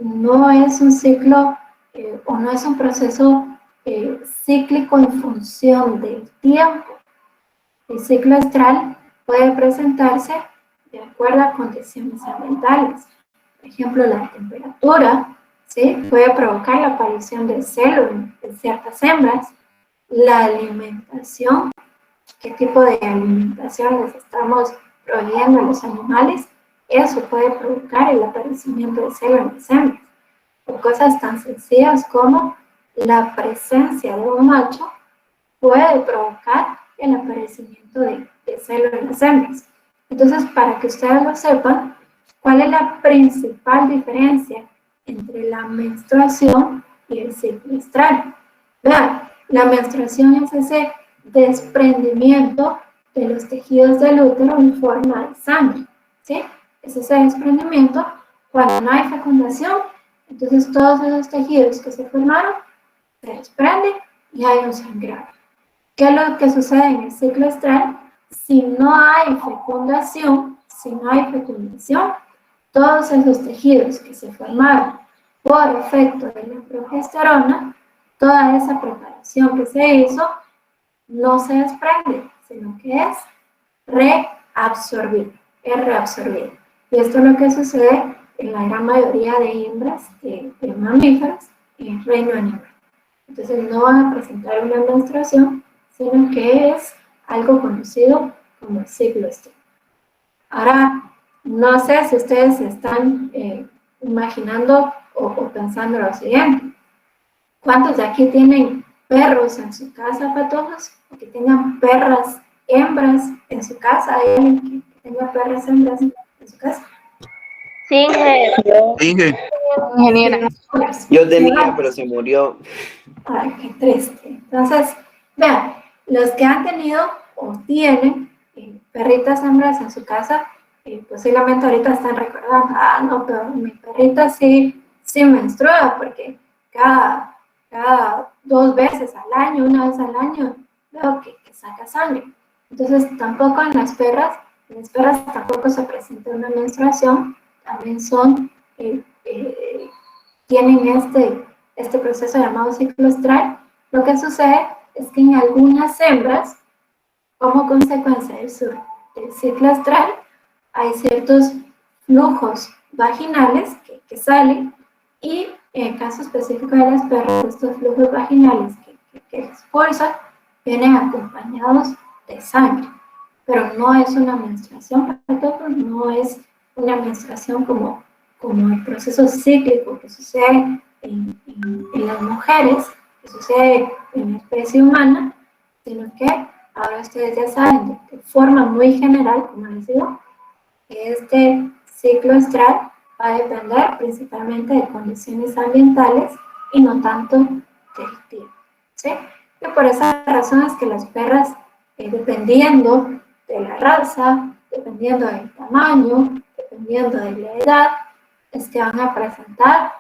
S1: No es un ciclo o no es un proceso cíclico en función del tiempo. El ciclo estral puede presentarse de acuerdo a condiciones ambientales. Por ejemplo, la temperatura, ¿sí? Puede provocar la aparición del celo en ciertas hembras. La alimentación, qué tipo de alimentación les estamos proveyendo a los animales, eso puede provocar el aparecimiento de celo en las hembras. O cosas tan sencillas como la presencia de un macho puede provocar el aparecimiento de celo en las hembras. Entonces, para que ustedes lo sepan, ¿cuál es la principal diferencia entre la menstruación y el ciclo estral? Vean, la menstruación es ese desprendimiento de los tejidos del útero en forma de sangre, ¿sí? Es ese desprendimiento cuando no hay fecundación, entonces todos esos tejidos que se formaron se desprenden y hay un sangrado. ¿Qué es lo que sucede en el ciclo estral? Si no hay fecundación, todos esos tejidos que se formaron por efecto de la progesterona, toda esa preparación que se hizo, no se desprende, sino que es reabsorbido, Y esto es lo que sucede en la gran mayoría de hembras de mamíferos en el reino animal. Entonces no van a presentar una menstruación, sino que es algo conocido como el ciclo estral. Ahora, no sé si ustedes se están imaginando o pensando lo siguiente. ¿Cuántos de aquí tienen perros en su casa, patojos? O que tengan perras hembras en su casa. ¿Hay alguien que tenga perras hembras en su casa?
S8: Sí,
S2: Ingeniera.
S4: Yo tenía, pero se murió.
S1: Ay, qué triste. Entonces, vean, los que han tenido o tienen perritas hembras en su casa, posiblemente ahorita están recordando, no, pero mi perrita sí menstrua, porque cada 2 veces al año, una vez al año, veo que saca sangre. Entonces, tampoco en las perras tampoco se presenta una menstruación, también tienen este proceso llamado ciclo estral. Lo que sucede es que en algunas hembras, como consecuencia del ciclo estral, hay ciertos flujos vaginales que salen, y en el caso específico de las perras, estos flujos vaginales que expulsan vienen acompañados de sangre, pero no es una menstruación, no es una menstruación como el proceso cíclico que sucede en las mujeres, que sucede en la especie humana, sino que ahora ustedes ya saben de forma muy general, como les digo, que este ciclo estral va a depender principalmente de condiciones ambientales y no tanto del tiempo, ¿sí? Y por esas razones que las perras, dependiendo de la raza, dependiendo del tamaño, dependiendo de la edad, es que van a presentar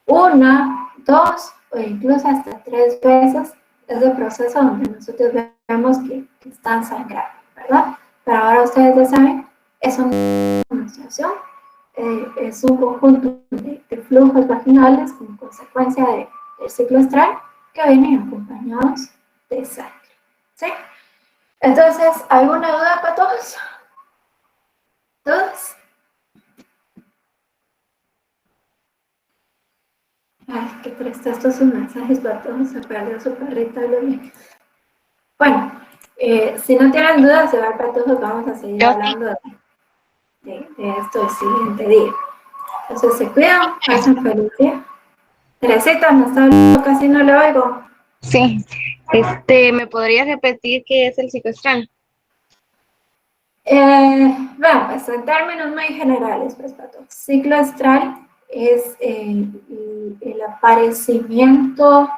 S1: 1, 2 o incluso hasta 3 veces ese proceso donde nosotros vemos que están sangrando, ¿verdad? Pero ahora ustedes ya saben, es una menstruación, es un conjunto de flujos vaginales como consecuencia del ciclo estral que vienen acompañados de sangre, ¿sí? Entonces, ¿alguna duda para todos? ¿Todos? Ay, qué triste estos son mensajes para todos, se perdió su perrita, Bueno, si no tienen dudas de ver para todos, vamos a seguir hablando de esto el siguiente día. Entonces, se cuidan, pasen feliz día. Teresita, me está hablando, casi no le oigo.
S2: Sí. ¿Me podrías repetir qué es el ciclo estral?
S1: Bueno, pues en términos muy generales, pues, para todos. Ciclo estral es el aparecimiento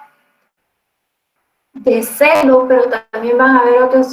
S1: de celo, pero también van a haber otros